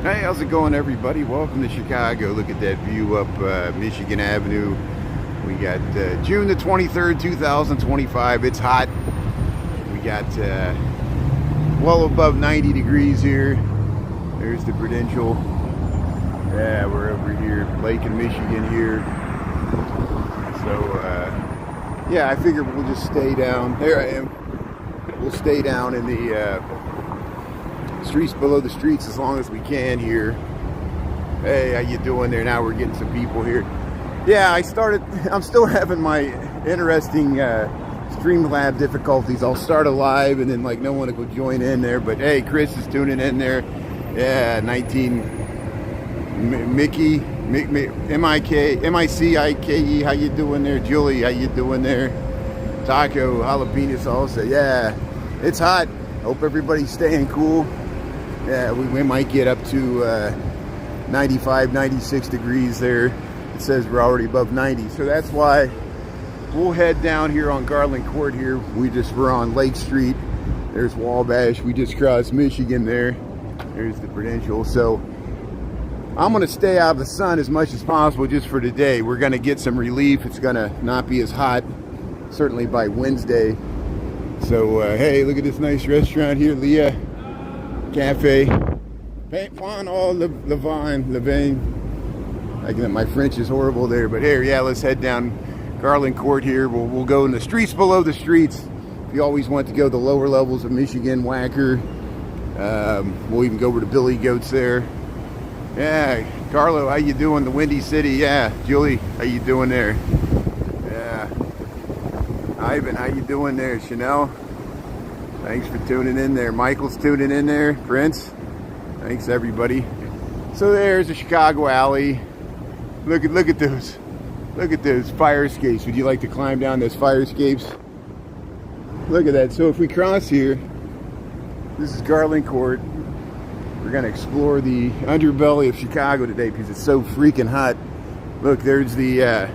Hey, how's it going, everybody? Welcome to Chicago. Look at that view up Michigan Avenue. We got June the 23rd, 2025. It's hot. We got well above 90 degrees here. There's the Prudential. Yeah, we're over here, Lake in Michigan here. So, yeah, I figured we'll just stay down. There I am. We'll stay down in the streets below the streets as long as we can here. Hey, how you doing there? Now we're getting some people here. Yeah, I'm still having my interesting Streamlab difficulties. I'll start a live and then like no one will go join in there, but hey, Chris is tuning in there. Yeah, 19 Mickey M-I-C-I-K-E, how you doing there? Julie, how you doing there? Taco, Jalapeno salsa. Yeah, it's hot. Hope everybody's staying cool. Yeah, we might get up to 95, 96 degrees there. It says we're already above 90. So that's why we'll head down here on Garland Court here. We're on Lake Street. There's Wabash. We just crossed Michigan there. There's the Prudential. So I'm going to stay out of the sun as much as possible just for today. We're going to get some relief. It's going to not be as hot, certainly by Wednesday. So, hey, look at this nice restaurant here, Leah Cafe. Levain. My French is horrible there, but here, yeah, let's head down Garland Court here. We'll go in the streets below the streets. If you always want to go the lower levels of Michigan, Wacker. We'll even go over to Billy Goat's there. Yeah, Carlo, how you doing? The Windy City, yeah. Julie, how you doing there? Yeah. Ivan, how you doing there? Chanel, thanks for tuning in there. Michael's tuning in there. Prince, thanks everybody. So there's the Chicago alley. Look at those fire escapes. Would you like to climb down those fire escapes? Look at that. So if we cross here, this is Garland Court. We're gonna explore the underbelly of Chicago today because it's so freaking hot. Look, there's the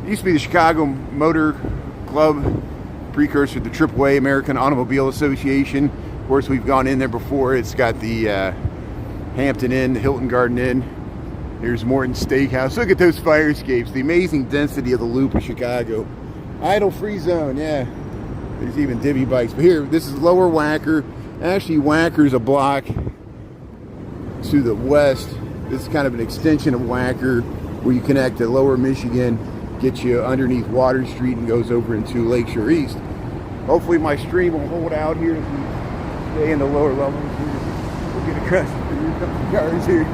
used to be the Chicago Motor Club, precursor to the AAA, American Automobile Association. Of course, we've gone in there before. It's got the Hampton Inn, the Hilton Garden Inn. Here's Morton's Steakhouse. Look at those fire escapes. The amazing density of the loop of Chicago. Idle free zone, yeah. There's even divvy bikes. But here, this is Lower Wacker. Actually, Wacker's a block to the west. This is kind of an extension of Wacker where you connect to Lower Michigan, gets you underneath Water Street and goes over into Lakeshore East. Hopefully my stream will hold out here as we stay in the lower levels. We'll get across the cars here.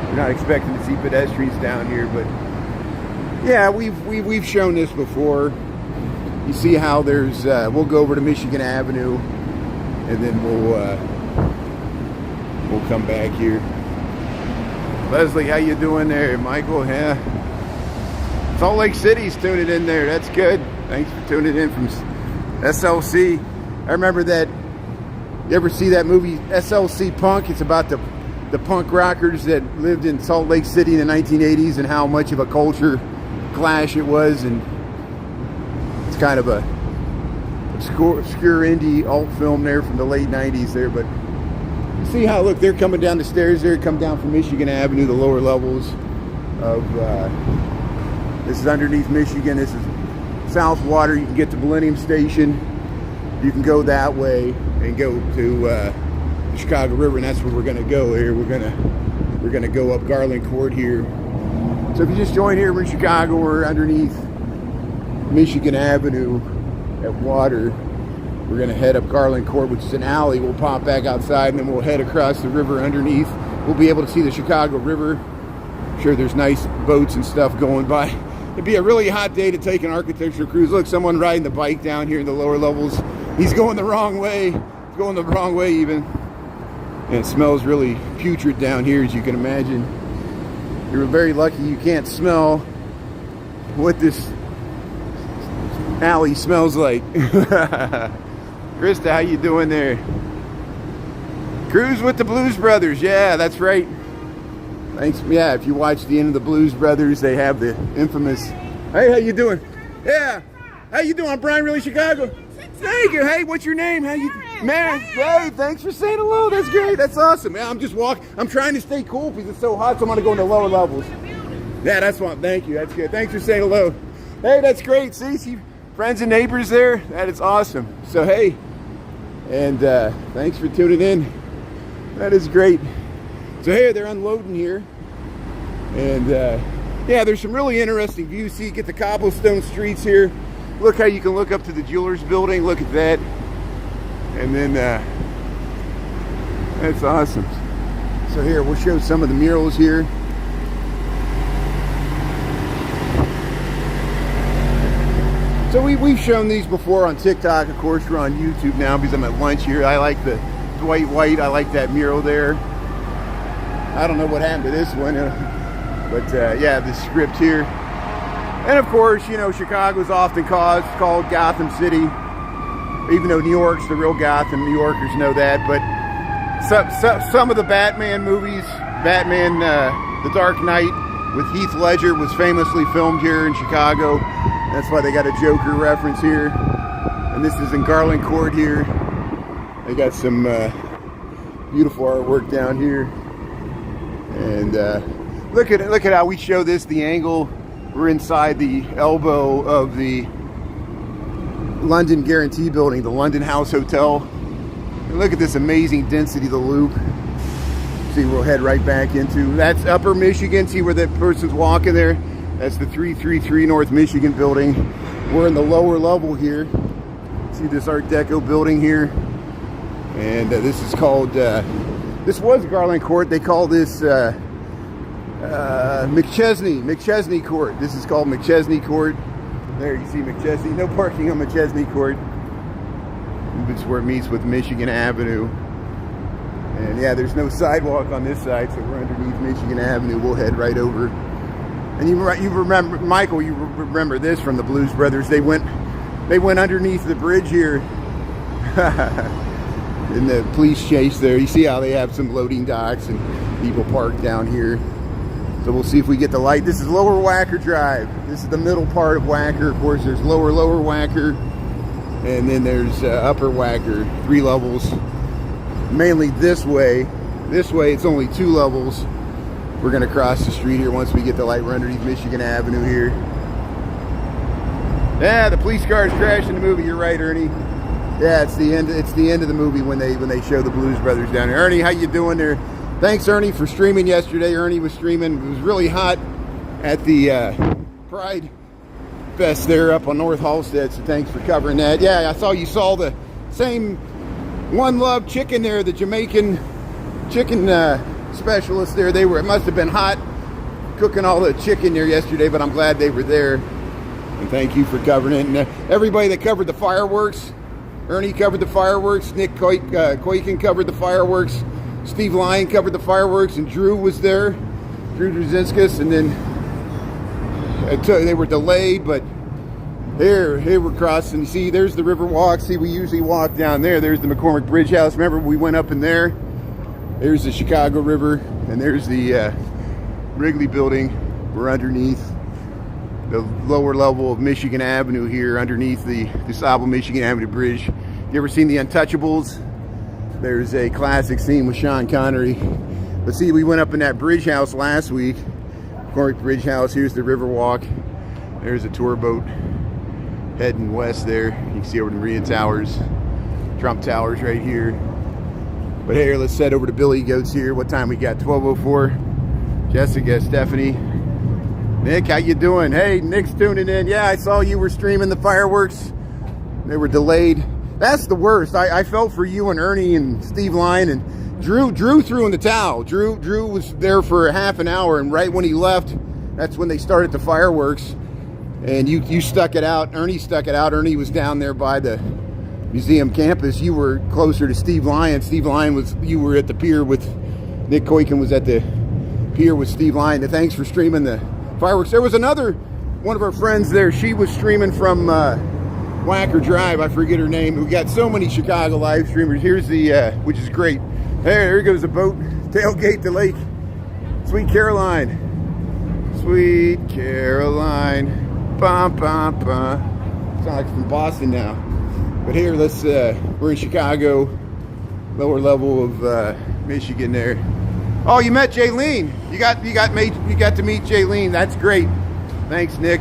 We're not expecting to see pedestrians down here, but yeah, we've shown this before. You see how there's we'll go over to Michigan Avenue and then we'll come back here. Leslie, how you doing there? Michael, yeah. Salt Lake City's tuning in there. That's good. Thanks for tuning in from SLC. I remember that. You ever see that movie SLC Punk? It's about the punk rockers that lived in Salt Lake City in the 1980s and how much of a culture clash it was. And it's kind of a obscure indie alt film there from the late 90s there. But you see how, look, they're coming down the stairs there, come down from Michigan Avenue, the lower levels of, this is underneath Michigan. This is South Water. You can get to Millennium Station. You can go that way and go to the Chicago River, and that's where we're going to go here. We're going to go up Garland Court here. So if you just join here, we're in Chicago. We're underneath Michigan Avenue at Water. We're going to head up Garland Court, which is an alley. We'll pop back outside, and then we'll head across the river underneath. We'll be able to see the Chicago River. I'm sure there's nice boats and stuff going by. It'd be a really hot day to take an architecture cruise. Look, someone riding the bike down here in the lower levels. He's going the wrong way. He's going the wrong way even. And it smells really putrid down here, as you can imagine. You're very lucky you can't smell what this alley smells like. Krista, how you doing there? Cruise with the Blues Brothers. Yeah, that's right. Thanks. Yeah, if you watch the end of the Blues Brothers, they have the infamous, hey, how you doing? Yeah. How you doing? I'm Brian, really Chicago. Thank you. Hey, what's your name? How you? Man, hey, thanks for saying hello. That's great. That's awesome. Man, I'm just walking. I'm trying to stay cool because it's so hot, so I'm going to go into lower levels. Yeah, that's fine. Thank you. That's good. Thanks for saying hello. Hey, that's great. See friends and neighbors there. That is awesome. So, hey, and thanks for tuning in. That is great. So, hey, they're unloading here. And, yeah, there's some really interesting views. See, you get the cobblestone streets here. Look how you can look up to the jeweler's building. Look at that. And then, that's awesome. So here, we'll show some of the murals here. So we've shown these before on TikTok. Of course, we're on YouTube now because I'm at lunch here. I like the Dwight White. I like that mural there. I don't know what happened to this one. But yeah, the script here. And of course, you know, Chicago's often called Gotham City. Even though New York's the real Gotham, New Yorkers know that. But some of the Batman movies, Batman The Dark Knight with Heath Ledger was famously filmed here in Chicago. That's why they got a Joker reference here. And this is in Garland Court here. They got some beautiful artwork down here. And look at how we show this, the angle. We're inside the elbow of the London Guarantee Building, the London House Hotel. And look at this amazing density of the loop. See, we'll head right back into, that's Upper Michigan. See where that person's walking there? That's the 333 North Michigan building. We're in the lower level here. See this Art Deco building here? And this is called, this was Garland Court. They call this McChesney Court. This is called McChesney Court. There you see McChesney. No parking on McChesney Court. It's where it meets with Michigan Avenue. And yeah, there's no sidewalk on this side, so we're underneath Michigan Avenue. We'll head right over. And you remember, Michael, you remember this from the Blues Brothers. They went underneath the bridge here in the police chase there. You see how they have some loading docks and people parked down here. So we'll see if we get the light. This is Lower Wacker Drive. This is the middle part of Wacker. Of course, there's Lower Wacker, and then there's Upper Wacker, 3 levels. Mainly this way. This way, it's only 2 levels. We're gonna cross the street here once we get the light. We're underneath Michigan Avenue here. Yeah, the police cars crashed in the movie. You're right, Ernie. Yeah, it's the end. It's the end of the movie when they show the Blues Brothers down here. Ernie, how you doing there? Thanks, Ernie, for streaming yesterday. Ernie was streaming. It was really hot at the Pride Fest there up on North Halstead, so thanks for covering that. Yeah, I saw you saw the same One Love chicken there, the Jamaican chicken specialist there. It must have been hot cooking all the chicken there yesterday, but I'm glad they were there. And thank you for covering it. And everybody that covered the fireworks, Ernie covered the fireworks, Nick Koiken covered the fireworks, Steve Lyon covered the fireworks, and Drew was there, Drew Drzezinskis, and then they were delayed, but here we're crossing. See, there's the Riverwalk. See, we usually walk down there. There's the McCormick Bridge House. Remember, we went up in there. There's the Chicago River, and there's the Wrigley Building. We're underneath the lower level of Michigan Avenue here, underneath the DuSable Michigan Avenue Bridge. You ever seen The Untouchables? There's a classic scene with Sean Connery. But see, we went up in that bridge house last week. McCormick Bridge House. Here's the Riverwalk. There's a tour boat heading west there. You can see over the Marine Towers, Trump Towers right here. But here, let's head over to Billy Goat's here. What time we got? 12:04. Jessica, Stephanie, Nick, how you doing? Hey, Nick's tuning in. Yeah, I saw you were streaming the fireworks. They were delayed. That's the worst. I felt for you and Ernie and Steve Lyon and Drew threw in the towel. Drew was there for a half an hour, and right when he left, that's when they started the fireworks. And you stuck it out. Ernie stuck it out. Ernie was down there by the museum campus. You were closer to Steve Lyon. You were at the pier with Nick Koiken was at the pier with Steve Lyon. And thanks for streaming the fireworks. There was another one of our friends there. She was streaming from Wacker Drive. I forget her name. We got so many Chicago live streamers. Here's the which is great. There goes a boat. Tailgate to Lake Sweet Caroline. Sweet Caroline. Bum, bum, bum. Sound like from Boston now. But here, we're in Chicago, lower level of Michigan there. Oh, you met Jaylene. You got to meet Jaylene. That's great. Thanks, Nick.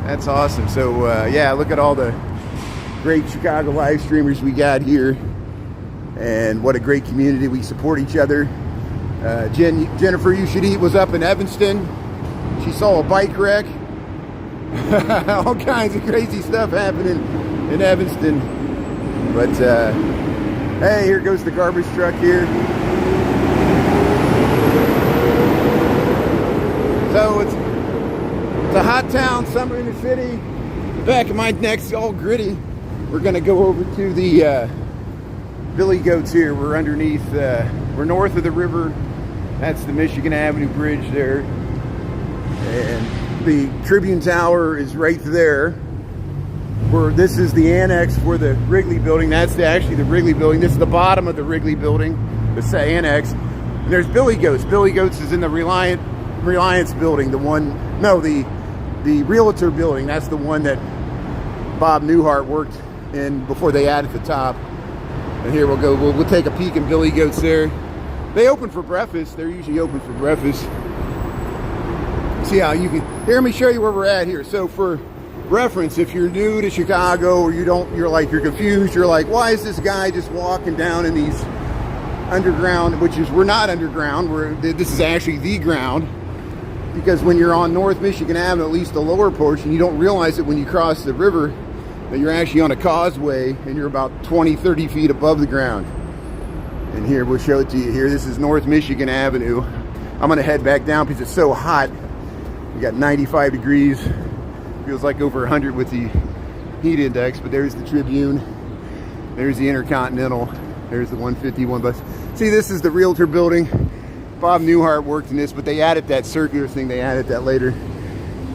That's awesome. So yeah, look at all the great Chicago live streamers we got here, and what a great community. We support each other. Jennifer You Should Eat was up in Evanston. She saw a bike wreck. All kinds of crazy stuff happening in Evanston. But hey, here goes the garbage truck here. So it's a hot town, summer in the city. The back of my neck's all gritty. We're gonna go over to the Billy Goats here. We're underneath, we're north of the river. That's the Michigan Avenue Bridge there. And the Tribune Tower is right there. This is the annex for the Wrigley building. That's actually the Wrigley building. This is the bottom of the Wrigley building, the annex. And there's Billy Goats. Billy Goats is in the Reliance building, the Realtor building. That's the one that Bob Newhart worked in before they added the top. And here we'll take a peek in Billy Goats there. They open for breakfast. They're usually open for breakfast. See how you can, here, let me show you where we're at here. So for reference, if you're new to Chicago, or you're confused, you're like, why is this guy just walking down in these underground, we're not underground, this is actually the ground. Because when you're on North Michigan Avenue, at least the lower portion, you don't realize it when you cross the river that you're actually on a causeway and you're about 20-30 feet above the ground. And here, we'll show it to you here. This is North Michigan Avenue. I'm gonna head back down because it's so hot. We got 95 degrees. Feels like over 100 with the heat index. But there's the Tribune. There's the Intercontinental. There's the 151 bus. See, this is the Realtor building. Bob Newhart worked in this, but they added that circular thing. They added that later.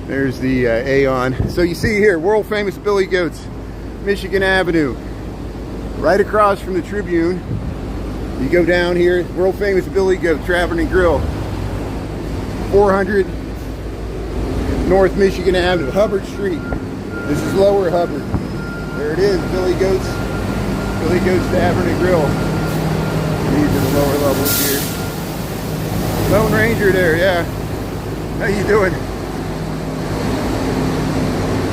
There's the Aon. So you see here, world famous Billy Goats, Michigan Avenue. Right across from the Tribune. You go down here, world famous Billy Goat, Tavern and Grill. 400 North Michigan Avenue, Hubbard Street. This is Lower Hubbard. There it is, Billy Goats Tavern and Grill. These are the lower levels here. Lone Ranger there, yeah. How you doing?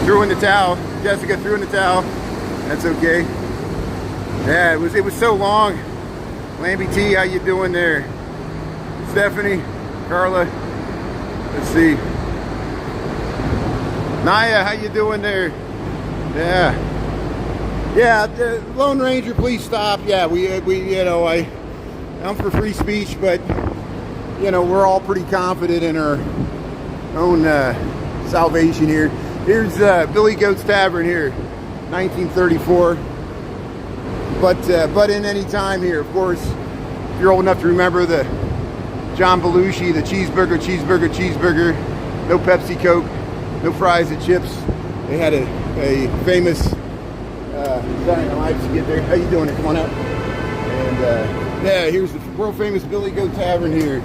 Threw in the towel. Jessica threw in the towel. That's okay. Yeah, it was so long. Lambie T, how you doing there? Stephanie, Carla. Let's see. Naya, how you doing there? Yeah. Yeah, Lone Ranger, please stop. Yeah, I'm for free speech, but we're all pretty confident in our own salvation here. Here's Billy Goats Tavern here, 1934. But in any time here, of course, if you're old enough to remember the John Belushi, the cheeseburger, no Pepsi Coke, no fries and chips. They had a famous, sorry, I have to get there. How you doing? Come on out. And yeah, here's the world famous Billy Goat Tavern here.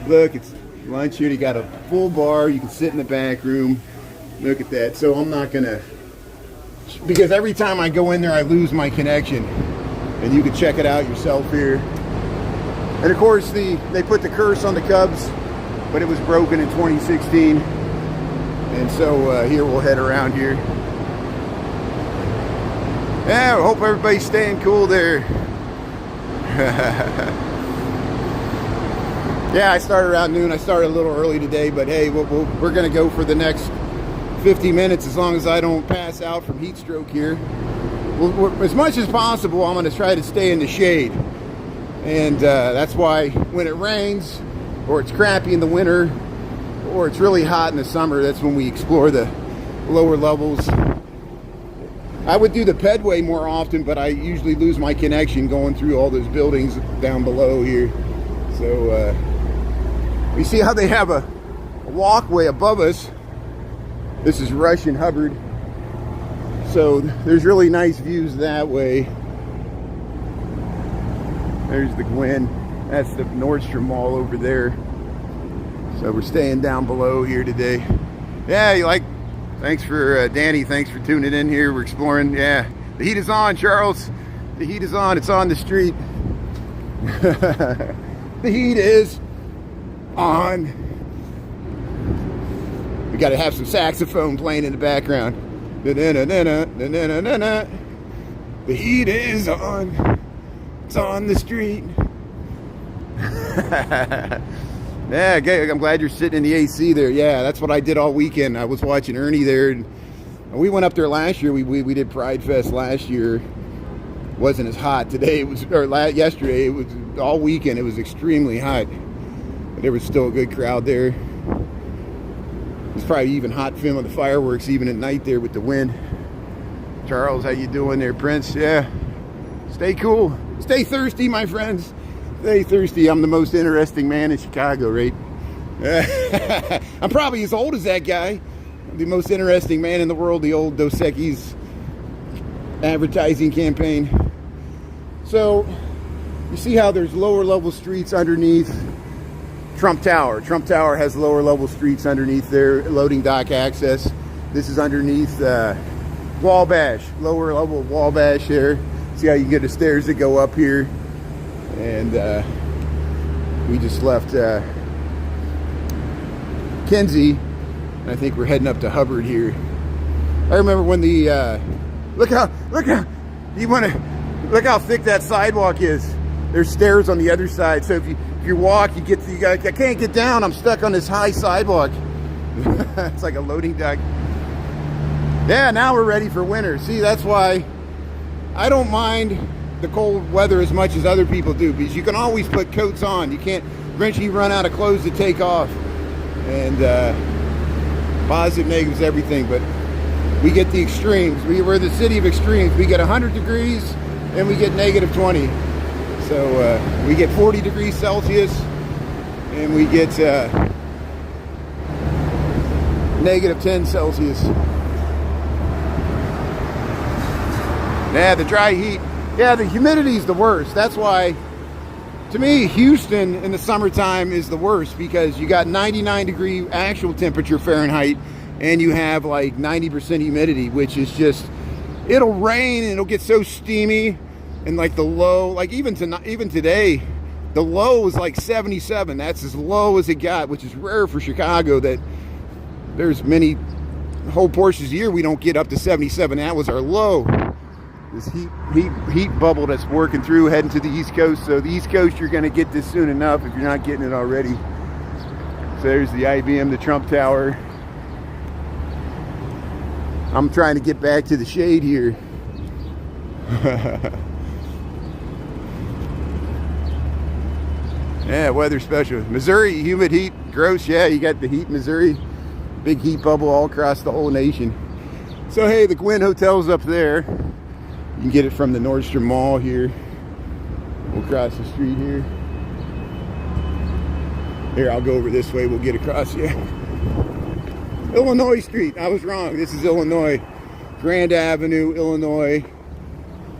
Look, it's lunch here. You got a full bar. You can sit in the back room. Look at that. So I'm not gonna, because every time I go in there I lose my connection, and you can check it out yourself here. And of course they put the curse on the Cubs, but it was broken in 2016. And so here we'll head around here. Yeah, I hope everybody's staying cool there. Yeah, I started around noon. I started a little early today, but hey, we're going to go for the next 50 minutes as long as I don't pass out from heat stroke here. As much as possible, I'm going to try to stay in the shade. And that's why when it rains, or it's crappy in the winter, or it's really hot in the summer, that's when we explore the lower levels. I would do the pedway more often, but I usually lose my connection going through all those buildings down below here. So you see how they have a walkway above us. This is Rush and Hubbard. So there's really nice views that way. There's the Gwen. That's the Nordstrom Mall over there. So we're staying down below here today. Yeah, Thanks for Danny. Thanks for tuning in here. We're exploring. Yeah, the heat is on, Charles. The heat is on. It's on the street. The heat is on. We got to have some saxophone playing in the background. The heat is on. It's on the street. Yeah, I'm glad you're sitting in the AC there. Yeah, that's what I did all weekend. I was watching Ernie there. And we went up there last year. We did Pride Fest last year. Wasn't as hot today. It was yesterday. It was all weekend. It was extremely hot. But there was still a good crowd there. It's probably even hot film of the fireworks even at night there with the wind. Charles, how you doing there, Prince? Yeah. Stay cool. Stay thirsty, my friends. Stay thirsty. I'm the most interesting man in Chicago, right? I'm probably as old as that guy. I'm the most interesting man in the world, the old Dos Equis advertising campaign. So, you see how there's lower level streets underneath Trump Tower. Trump Tower has lower level streets underneath their loading dock access. This is underneath Wabash, lower level of Wabash there. See how you can get the stairs that go up here. And we just left Kinsey, and I think we're heading up to Hubbard here. I remember when the look how thick that sidewalk is. There's stairs on the other side, so if you walk, I can't get down. I'm stuck on this high sidewalk. It's like a loading dock. Yeah, now we're ready for winter. See, that's why I don't mind the cold weather as much as other people do, because you can always put coats on. You can't eventually run out of clothes to take off. And positive, negatives, everything. But we get the extremes. We're the city of extremes. We get 100 degrees and we get negative 20. So we get 40 degrees Celsius and we get negative 10 Celsius. Yeah, the dry heat. Yeah, the humidity is the worst. That's why, to me, Houston in the summertime is the worst, because you got 99 degree actual temperature Fahrenheit and you have like 90% humidity, which is just, it'll rain and it'll get so steamy, and like the low, like even today, the low is like 77. That's as low as it got, which is rare for Chicago. That there's many whole portions of the year we don't get up to 77. That was our low. This heat bubble that's working through, heading to the East Coast. So the East Coast, you're going to get this soon enough if you're not getting it already. So there's the IBM, the Trump Tower. I'm trying to get back to the shade here. Yeah, weather special. Missouri, humid heat, gross. Yeah, you got the heat in Missouri. Big heat bubble all across the whole nation. So hey, the Gwynn Hotel's up there. You can get it from the Nordstrom Mall here. We'll cross the street here. Here, I'll go over this way. We'll get across here. Illinois Street. I was wrong. This is Illinois. Grand Avenue, Illinois.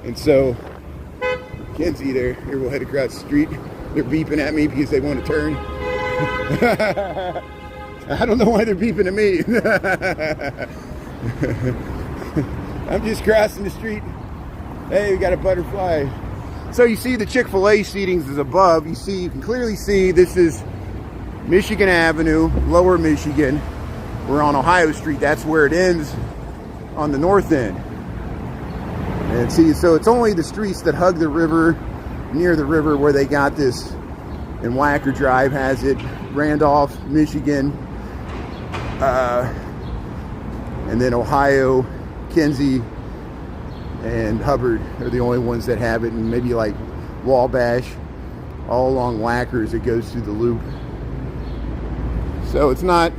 And so, Kinsey there. Here, we'll head across the street. They're beeping at me because they want to turn. I don't know why they're beeping at me. I'm just crossing the street. Hey, we got a butterfly. So you see the Chick-fil-A seatings is above. You can clearly see this is Michigan Avenue, Lower Michigan. We're on Ohio Street. That's where it ends on the north end. And see, so it's only the streets that hug the river, near the river, where they got this. And Wacker Drive has it. Randolph, Michigan, and then Ohio, Kinsey, and Hubbard are the only ones that have it, and maybe like Wabash, all along Wacker as it goes through the loop. So it's not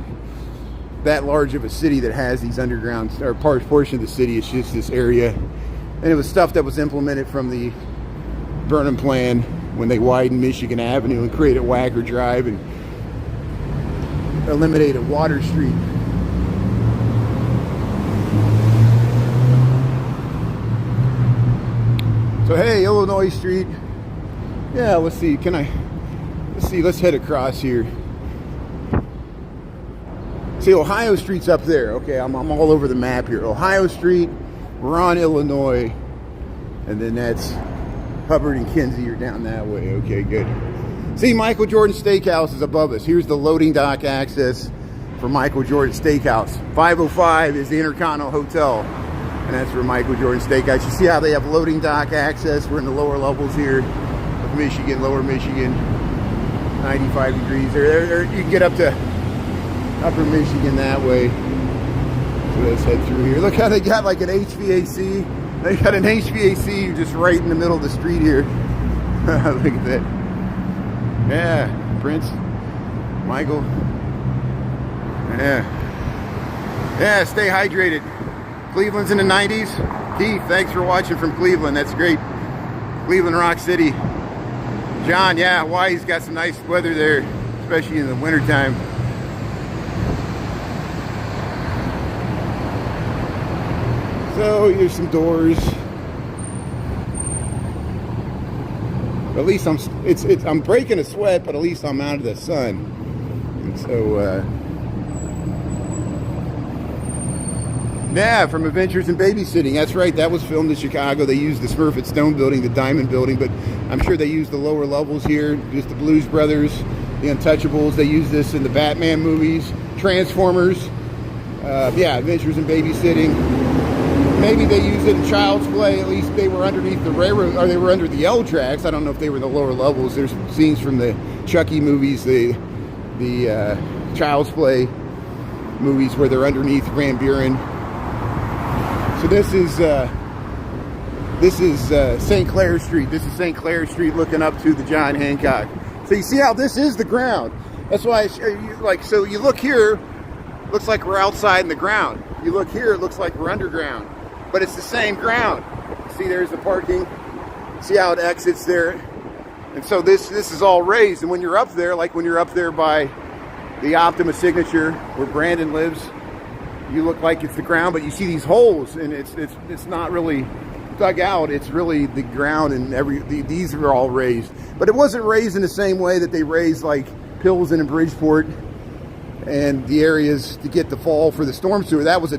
that large of a city that has these underground, or portion of the city. It's just this area, and it was stuff that was implemented from the Burnham plan when they widened Michigan Avenue and created Wacker Drive and eliminated Water Street. So hey, Illinois Street. Yeah, let's see. Let's head across here. See, Ohio Street's up there. Okay, I'm all over the map here. Ohio Street, we're on Illinois, and then that's Hubbard and Kinsey are down that way. Okay, good. See, Michael Jordan Steakhouse is above us. Here's the loading dock access for Michael Jordan Steakhouse. 505 is the Intercontinental Hotel, and that's for Michael Jordan Steakhouse. You see how they have loading dock access? We're in the lower levels here of Michigan, lower Michigan, 95 degrees. There, you can get up to upper Michigan that way. So let's head through here. Look how they got like an HVAC. They got an HVAC just right in the middle of the street here. Look at that. Yeah, Prince, Michael. Yeah, stay hydrated. Cleveland's in the 90s. Keith, thanks for watching from Cleveland. That's great. Cleveland, Rock City. John, yeah, Hawaii's got some nice weather there, especially in the wintertime. So here's some doors. At least I'm breaking a sweat, but at least I'm out of the sun. And so yeah, from Adventures in Babysitting. That's right, that was filmed in Chicago. They used the Smurfett Stone building, the Diamond building, but I'm sure they used the lower levels here, just the Blues Brothers, the Untouchables. They used this in the Batman movies, Transformers. Yeah, Adventures in Babysitting. Maybe they used it in Child's Play. At least they were underneath the railroad, or they were under the L tracks. I don't know if they were in the lower levels. There's scenes from the Chucky movies, the Child's Play movies where they're underneath Van Buren. So this is St. Clair Street. This is St. Clair Street looking up to the John Hancock. So you see how this is the ground. That's why so you look here, looks like we're outside in the ground. You look here, it looks like we're underground. But it's the same ground. See, there's the parking. See how it exits there? And so this is all raised. And when you're up there, like when you're up there by the Optima Signature where Brandon lives, you look like it's the ground, but you see these holes, and it's not really dug out. It's really the ground, and these are all raised. But it wasn't raised in the same way that they raised like Pilsen and Bridgeport and the areas to get the fall for the storm sewer. That was to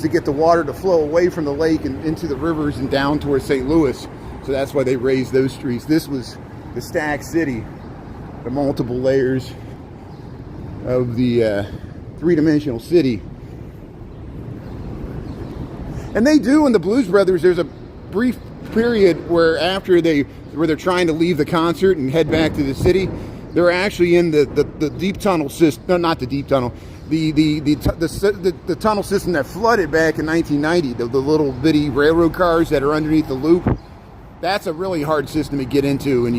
get the water to flow away from the lake and into the rivers and down towards St. Louis. So that's why they raised those streets. This was the Stack City, the multiple layers of the three-dimensional city. And they do in the Blues Brothers, there's a brief period where they're trying to leave the concert and head back to the city. They're actually in the deep tunnel system. No, not the deep tunnel. The tunnel system that flooded back in 1990. The little bitty railroad cars that are underneath the loop. That's a really hard system to get into, and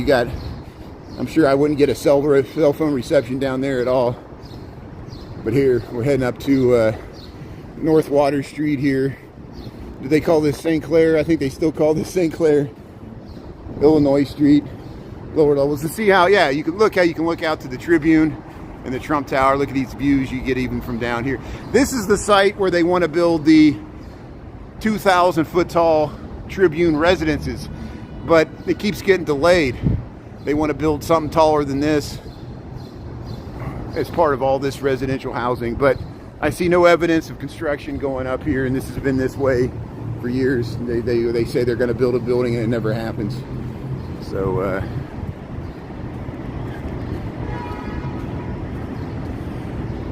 I'm sure I wouldn't get a cell phone reception down there at all. But here we're heading up to North Water Street here. Do they call this St. Clair? I think they still call this St. Clair. Illinois Street. Lower levels to see how, yeah, you can look out to the Tribune and the Trump Tower. Look at these views you get even from down here. This is the site where they want to build the 2,000 foot tall Tribune residences, but it keeps getting delayed. They want to build something taller than this as part of all this residential housing, but I see no evidence of construction going up here, and this has been this way for years. They say they're going to build a building and it never happens. So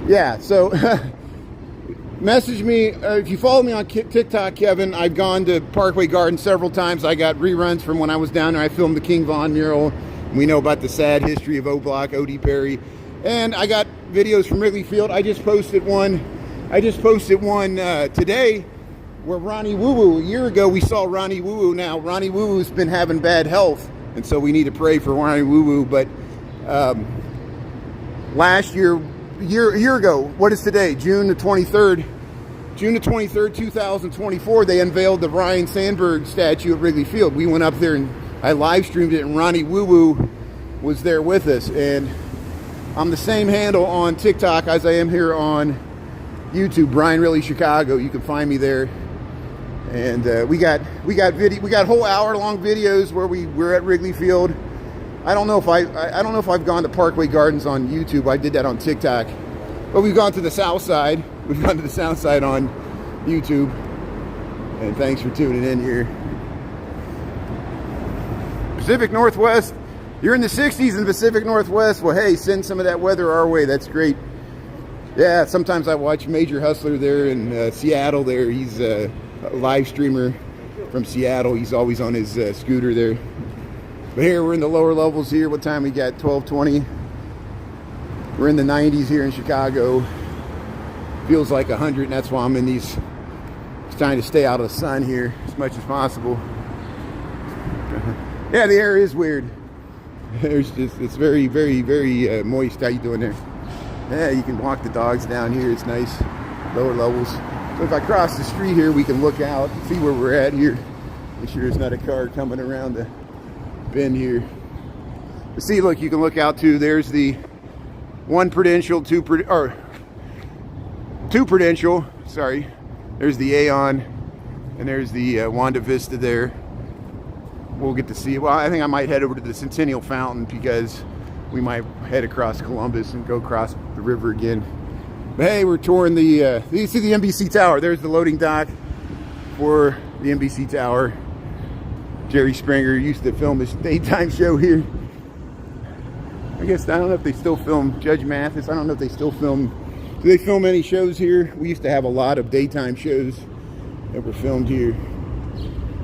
yeah, so message me if you follow me on TikTok, Kevin. I've gone to Parkway Garden several times. I got reruns from when I was down there. I filmed the King Von mural. We know about the sad history of O-Block, O.D. Perry. And I got videos from Wrigley Field. I just posted one today where Ronnie Woo Woo, a year ago we saw Ronnie Woo Woo. Now Ronnie Woo Woo's been having bad health, and so we need to pray for Ronnie Woo Woo. But last year, a year ago, what is today? June the 23rd, 2024, they unveiled the Ryan Sandberg statue at Wrigley Field. We went up there and I live streamed it, and Ronnie Woo Woo was there with us. And I'm the same handle on TikTok as I am here on YouTube, Brian Really Chicago. You can find me there. And we got whole hour-long videos where we're at Wrigley Field. I don't know if I've gone to Parkway Gardens on YouTube. I did that on TikTok But we've gone to the south side. We've gone to the south side on YouTube. And thanks for tuning in here. Pacific Northwest. You're in the 60s in the Pacific Northwest. Well, hey, send some of that weather our way. That's great. Yeah, sometimes I watch Major Hustler there in Seattle there. He's a live streamer from Seattle. He's always on his scooter there. But here we're in the lower levels here. What time we got? 12:20. We're in the 90s here in Chicago. Feels like 100, and that's why I'm in these, trying to stay out of the sun here as much as possible. Yeah, the air is weird. It's very, very, very moist. How you doing there? Yeah, you can walk the dogs down here. It's nice, lower levels. So if I cross the street here, we can look out, see where we're at here. Make sure there's not a car coming around the bend here. But see, look, you can look out too. There's the one Prudential, two Prudential. Sorry. There's the Aeon, and there's the Wanda Vista there. We'll get to see. Well, I think I might head over to the Centennial Fountain because we might head across Columbus and go across the river again. But hey, we're touring the, you see the NBC Tower. There's the loading dock for the NBC Tower. Jerry Springer used to film his daytime show here. I guess, I don't know if they still film Judge Mathis. I don't know if they still film. Do they film any shows here? We used to have a lot of daytime shows that were filmed here.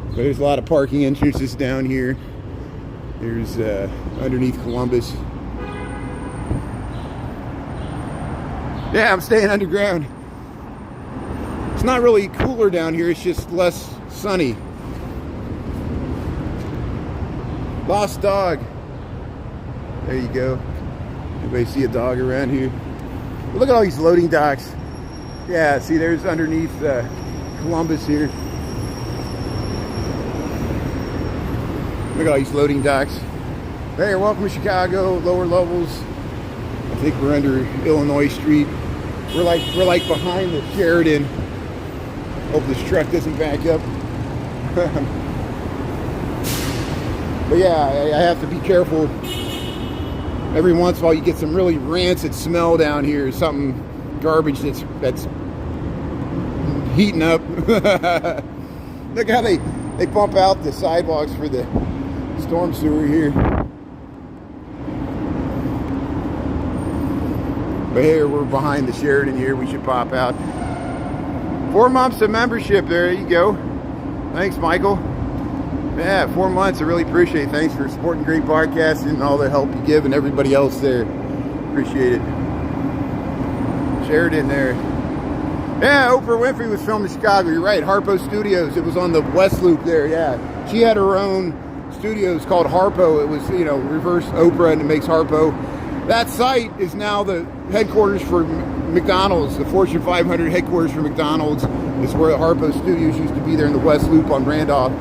But there's a lot of parking entrances down here. There's underneath Columbus. Yeah, I'm staying underground. It's not really cooler down here, it's just less sunny. Lost dog. There you go. Anybody see a dog around here? But look at all these loading docks. Yeah, see, there's underneath Columbus here. Look at all these loading docks. Hey, welcome to Chicago, lower levels. I think we're under Illinois Street. We're like behind the Sheridan. Hope this truck doesn't back up. But yeah, I have to be careful. Every once in a while you get some really rancid smell down here. Something garbage that's heating up. Look how they pump out the sidewalks for the storm sewer here. But here we're behind the Sheridan here. We should pop out. 4 months of membership. There you go. Thanks, Michael. Yeah, 4 months. I really appreciate it. Thanks for supporting great podcasting and all the help you give and everybody else there. Appreciate it. Sheridan there. Yeah, Oprah Winfrey was filmed in Chicago. You're right. Harpo Studios. It was on the West Loop there. Yeah. She had her own studios called Harpo. It was, you know, reverse Oprah and it makes Harpo. That site is now the headquarters for McDonald's. The Fortune 500 headquarters for McDonald's is where the Harpo Studios used to be there in the West Loop on Randolph.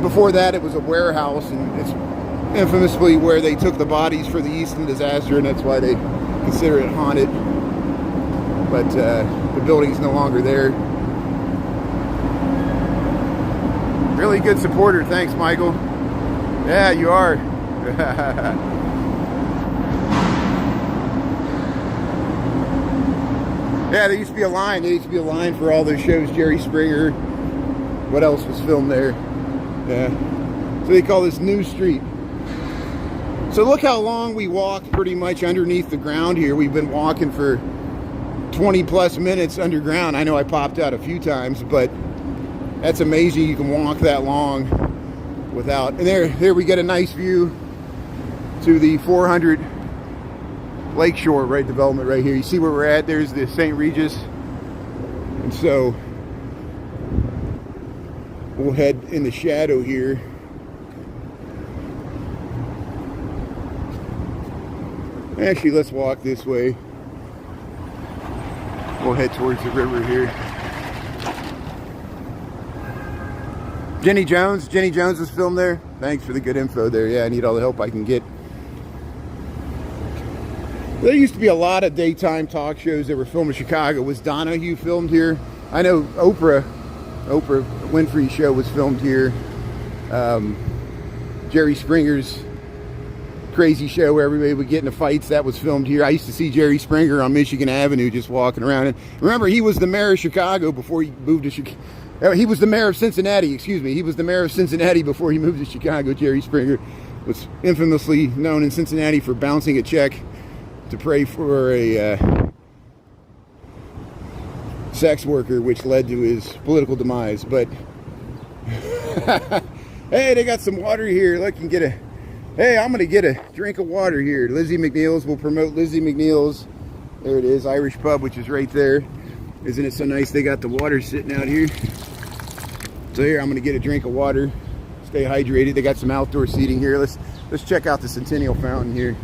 Before that, it was a warehouse, and it's infamously where they took the bodies for the Easton disaster, and that's why they consider it haunted. But the building's no longer there. Really good supporter. Thanks, Michael. Yeah, you are. Yeah, there used to be a line. There used to be a line for all those shows. Jerry Springer. What else was filmed there? Yeah. So they call this New Street. So look how long we walked pretty much underneath the ground here. We've been walking for 20 plus minutes underground. I know I popped out a few times, but that's amazing you can walk that long without. And there we get a nice view to the 400 Lakeshore development right here. You see where we're at? There's the St. Regis. And so we'll head in the shadow here. Actually, let's walk this way. We'll head towards the river here. Jenny Jones was filmed there. Thanks for the good info there. Yeah, I need all the help I can get. There used to be a lot of daytime talk shows that were filmed in Chicago. Was Donahue filmed here? I know Oprah Winfrey's show was filmed here. Jerry Springer's crazy show where everybody would get into fights. That was filmed here. I used to see Jerry Springer on Michigan Avenue just walking around. And remember, he was the mayor of Chicago before he moved to Chicago. He was the mayor of Cincinnati, excuse me. He was the mayor of Cincinnati before he moved to Chicago. Jerry Springer was infamously known in Cincinnati for bouncing a check to pray for a sex worker, which led to his political demise. But hey, they got some water here. Look, you can get a... Hey, I'm going to get a drink of water here. Lizzie McNeil's will promote Lizzie McNeil's. There it is, Irish pub, which is right there. Isn't it so nice they got the water sitting out here? So here, I'm going to get a drink of water. Stay hydrated. They got some outdoor seating here. Let's check out the Centennial Fountain here.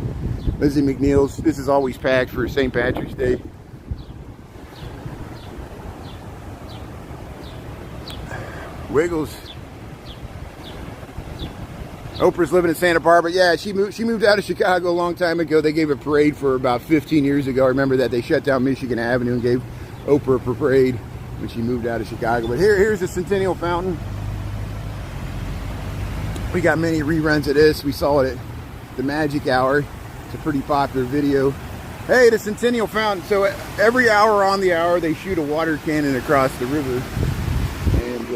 Lizzie McNeil's. This is always packed for St. Patrick's Day. Wiggles. Oprah's living in Santa Barbara. Yeah, she moved out of Chicago a long time ago. They gave a parade for about 15 years ago. I remember that they shut down Michigan Avenue and gave Oprah a parade when she moved out of Chicago. But here's the Centennial Fountain. We got many reruns of this. We saw it at the Magic Hour. It's a pretty popular video. Hey, the Centennial Fountain. So every hour on the hour, they shoot a water cannon across the river. And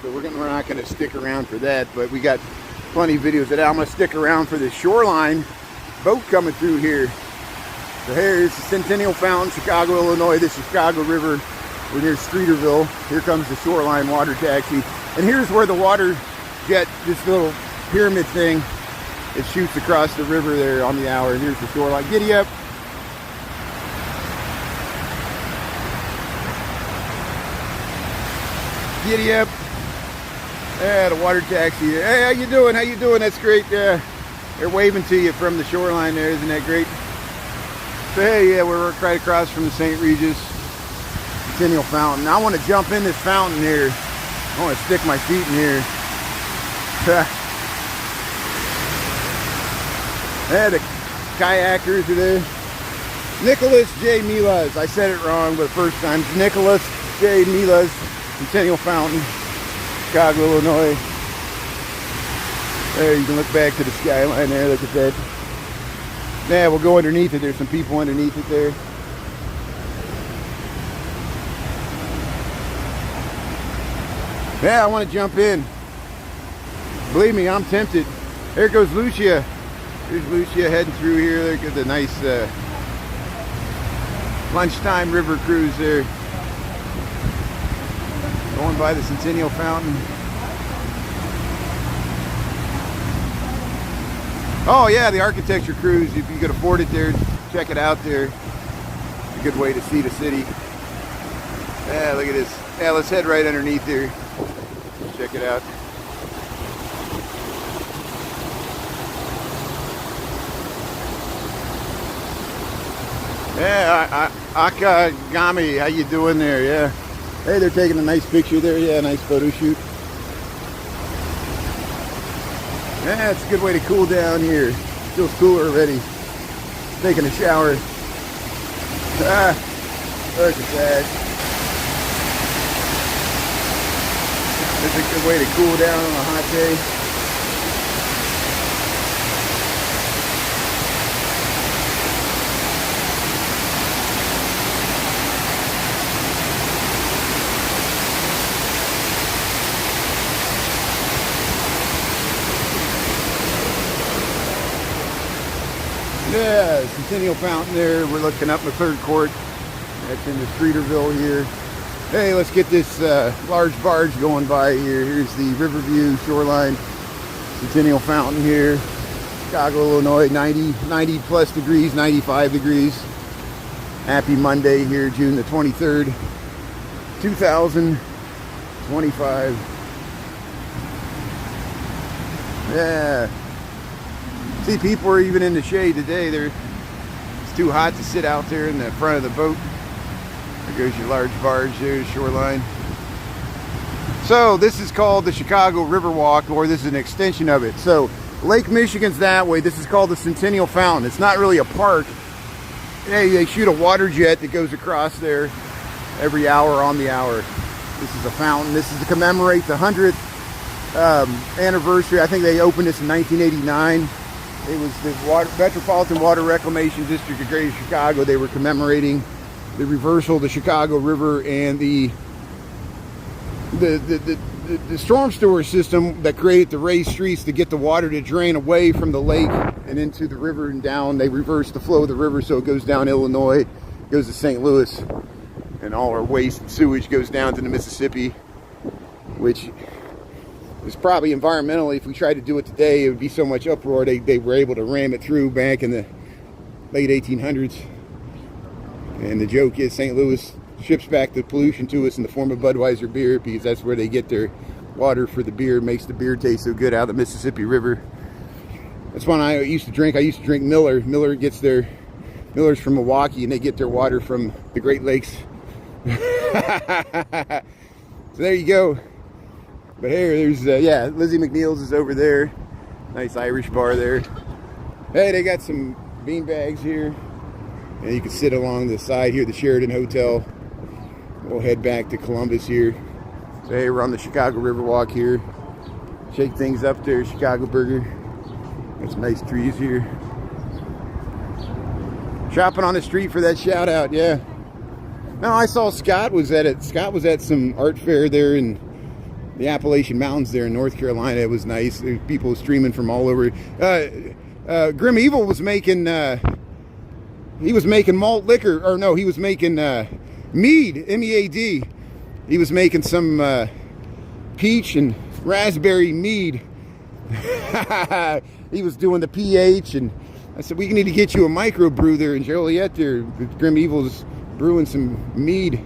so we're not going to stick around for that, but we got plenty of videos of that. I'm going to stick around for the shoreline boat coming through here. So here's the Centennial Fountain, Chicago, Illinois. This is Chicago River. We're near Streeterville. Here comes the shoreline water taxi. And here's where the water jet, this little pyramid thing, it shoots across the river there on the hour. And here's the shoreline. Giddy up. Giddy up. Yeah, the water taxi. Hey, how you doing? How you doing? That's great. They're waving to you from the shoreline there. Isn't that great? So, hey, yeah, we're right across from the St. Regis Centennial Fountain. I want to jump in this fountain here. I want to stick my feet in here. Yeah, the kayakers are there. Nicholas J. Milas. I said it wrong, but the first time. Nicholas J. Milas Centennial Fountain. Chicago, Illinois. There, you can look back to the skyline there. Look at that. Yeah, we'll go underneath it. There's some people underneath it there. Yeah, I want to jump in. Believe me, I'm tempted. There goes Lucia. There's Lucia heading through here. Look at the nice lunchtime river cruise there. Going by the Centennial Fountain. Oh yeah, the architecture cruise. If you could afford it there, check it out there. It's a good way to see the city. Yeah, look at this. Yeah, let's head right underneath here. Check it out. Yeah, Akagami, how you doing there? Yeah. Hey, they're taking a nice picture there. Yeah, nice photo shoot. Yeah, it's a good way to cool down here. Feels cooler already. Taking a shower. Ah, look at that. It's a good way to cool down on a hot day. Yeah, Centennial Fountain there. We're looking up the third court. That's in the Streeterville here. Hey, let's get this large barge going by here. Here's the Riverview Shoreline Centennial Fountain here. Chicago, Illinois, 90 plus degrees, 95 degrees. Happy Monday here, June the 23rd, 2025. Yeah. See, people are even in the shade today. It's too hot to sit out there in the front of the boat. There goes your large barge there, shoreline. So this is called the Chicago Riverwalk, or this is an extension of it. So Lake Michigan's that way. This is called the Centennial Fountain. It's not really a park. Hey, they shoot a water jet that goes across there every hour on the hour. This is a fountain. This is to commemorate the 100th anniversary. I think they opened this in 1989. It was the Metropolitan Water Reclamation District of Greater Chicago. They were commemorating the reversal of the Chicago River and the storm sewer system that created the raised streets to get the water to drain away from the lake and into the river and down. They reversed the flow of the river so it goes down Illinois, goes to St. Louis, and all our waste and sewage goes down to the Mississippi, which is probably environmentally, if we tried to do it today, it would be so much uproar. They were able to ram it through back in the late 1800s. And the joke is St. Louis ships back the pollution to us in the form of Budweiser beer, because that's where they get their water for the beer. It makes the beer taste so good out of the Mississippi River. That's one I used to drink. I used to drink Miller. Miller's from Milwaukee, and they get their water from the Great Lakes. So there you go. But here, there's, yeah, Lizzie McNeil's is over there. Nice Irish bar there. Hey, they got some bean bags here. And you can sit along the side here, the Sheridan Hotel. We'll head back to Columbus here. So hey, we're on the Chicago Riverwalk here. Shake things up there, Chicago Burger. Got some nice trees here. Shopping on the street for that shout out, yeah. No, I saw Scott was at it. Scott was at some art fair there in the Appalachian Mountains there in North Carolina. It was nice. There were people streaming from all over. Grim Evil was making, he was making malt liquor, or no, he was making mead, M-E-A-D. He was making some peach and raspberry mead. He was doing the pH, and I said, we need to get you a microbrew there in Joliet there. Grim Evil's brewing some mead.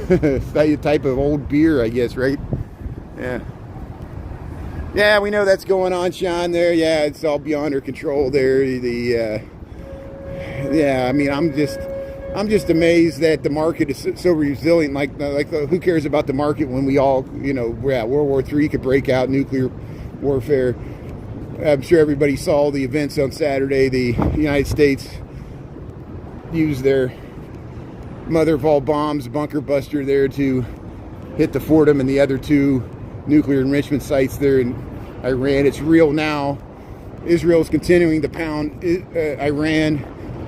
A type of old beer, I guess, right? Yeah. Yeah, we know that's going on, Sean, there. Yeah, it's all beyond our control there. Yeah, I mean, I'm just amazed that the market is so resilient. Like who cares about the market when we all, you know, World War III could break out, nuclear warfare. I'm sure everybody saw the events on Saturday. The United States used their mother of all bombs, bunker buster there, to hit the Fordham and the other two nuclear enrichment sites there in Iran. It's real now. Israel's continuing to pound Iran.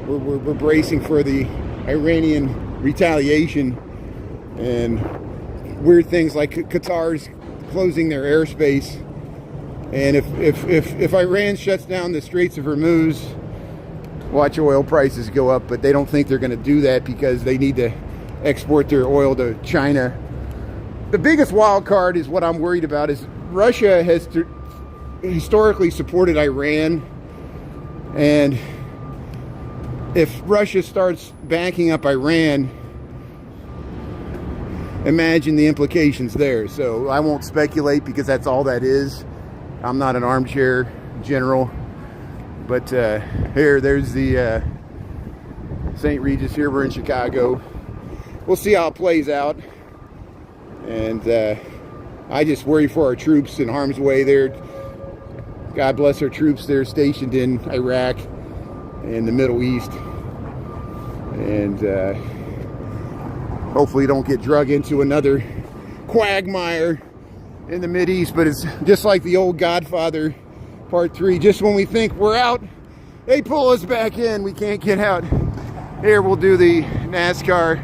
We're bracing for the Iranian retaliation, and weird things like Qatar's closing their airspace. And if Iran shuts down the Straits of Hormuz, watch oil prices go up. But they don't think they're going to do that because they need to export their oil to China. The biggest wild card is what I'm worried about is Russia has historically supported Iran, and if Russia starts backing up Iran, imagine the implications there. So I won't speculate because that's all that is. I'm not an armchair general. But there's the St. Regis here. We're in Chicago. We'll see how it plays out. And I just worry for our troops in harm's way there. God bless our troops there stationed in Iraq and the Middle East. And hopefully don't get drug into another quagmire in the Mideast. But it's just like the old Godfather Part 3. Just when we think we're out, they pull us back in. We can't get out. Here we'll do the NASCAR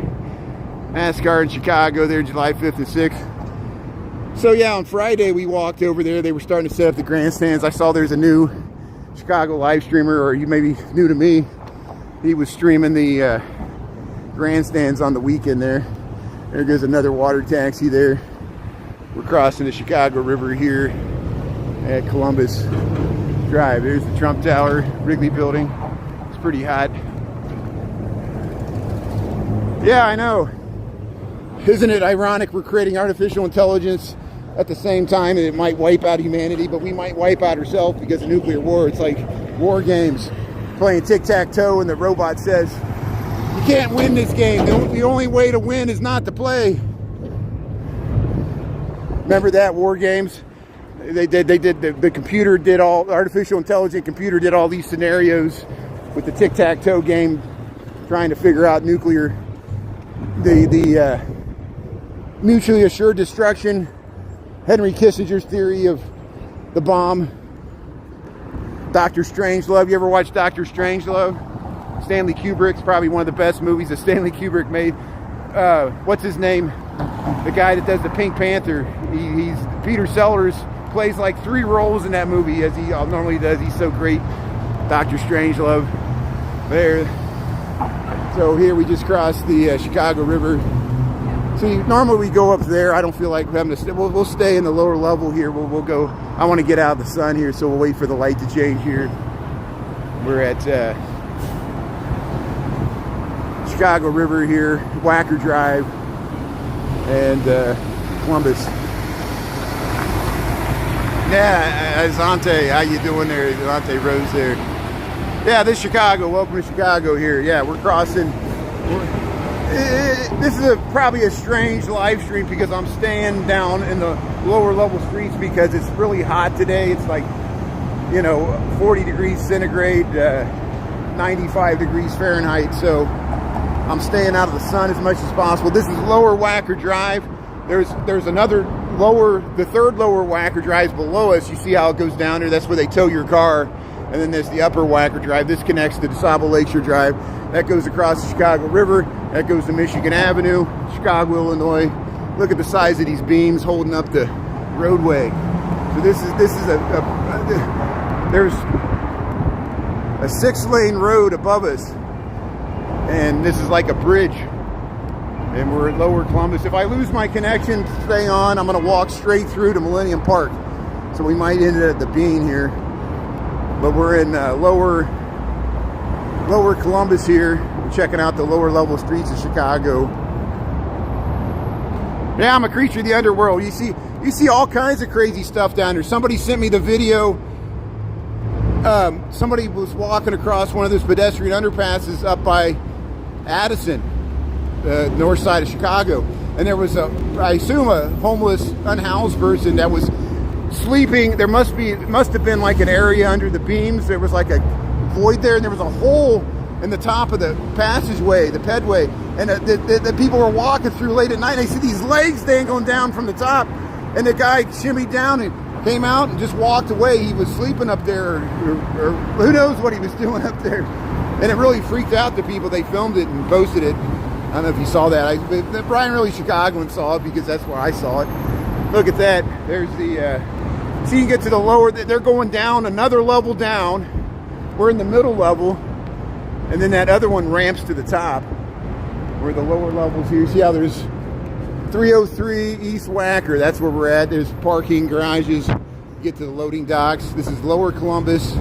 in Chicago there, July 5th and 6th. So yeah, on Friday we walked over there. They were starting to set up the grandstands. I saw there's a new Chicago live streamer, or you may be new to me. He was streaming the grandstands on the weekend there. There goes another water taxi there. We're crossing the Chicago River here at Columbus Drive. There's the Trump Tower, Wrigley Building. It's pretty hot. Yeah, I know. Isn't it ironic we're creating artificial intelligence at the same time, and it might wipe out humanity, but we might wipe out ourselves because of nuclear war. It's like war games, playing tic-tac-toe, and the robot says, you can't win this game. The only way to win is not to play. Remember that, war games? They did the computer did all, artificial intelligent computer did all these scenarios with the tic-tac-toe game, trying to figure out nuclear, the mutually assured destruction, Henry Kissinger's theory of the bomb. Dr. Strangelove. You ever watch Dr. Strangelove? Stanley Kubrick's probably one of the best movies that Stanley Kubrick made. What's his name? The guy that does the Pink Panther. He's Peter Sellers, plays like 3 roles in that movie as he normally does. He's so great. Dr. Strangelove. There. So here we just crossed the Chicago River. See, normally we go up there. I don't feel like having to. We'll stay in the lower level here. We'll go. I want to get out of the sun here, so we'll wait for the light to change here. We're at Chicago River here, Wacker Drive, and Columbus. Yeah, Zante, how you doing there? Zante Rose there. Yeah, this is Chicago. Welcome to Chicago here. Yeah, we're crossing. This is probably a strange live stream because I'm staying down in the lower level streets because it's really hot today. It's like, 40 degrees centigrade, 95 degrees Fahrenheit. So I'm staying out of the sun as much as possible. This is lower Wacker Drive. There's another lower, the third lower Wacker Drive below us. You see how it goes down there? That's where they tow your car. And then there's the upper Wacker Drive. This connects to DeSable Lakeshore Drive. That goes across the Chicago River. That goes to Michigan Avenue, Chicago, Illinois. Look at the size of these beams holding up the roadway. So there's a 6-lane road above us, and this is like a bridge. And we're at Lower Columbus. If I lose my connection, stay on. I'm going to walk straight through to Millennium Park. So we might end at the Bean here. But we're in lower Columbus here. We're checking out the lower level streets of Chicago. Yeah, I'm a creature of the underworld. You see all kinds of crazy stuff down there. Somebody sent me the video. Somebody was walking across one of those pedestrian underpasses up by Addison, the north side of Chicago. And there was I assume a homeless, unhoused person that was sleeping. There must have been like an area under the beams. There was like a void there, and there was a hole in the top of the passageway, the pedway, and the people were walking through late at night. And they see these legs dangling down from the top, and the guy shimmied down and came out and just walked away. He was sleeping up there, or who knows what he was doing up there. And it really freaked out the people. They filmed it and posted it. I don't know if you saw that. Brian Really Chicagoan saw it because that's where I saw it. Look at that. There's the so you can get to the lower. They're going down another level down. We're in the middle level, and then that other one ramps to the top. We're the lower levels here. See how there's 303 East Wacker. That's where we're at. There's parking, garages. Get to the loading docks. This is Lower Columbus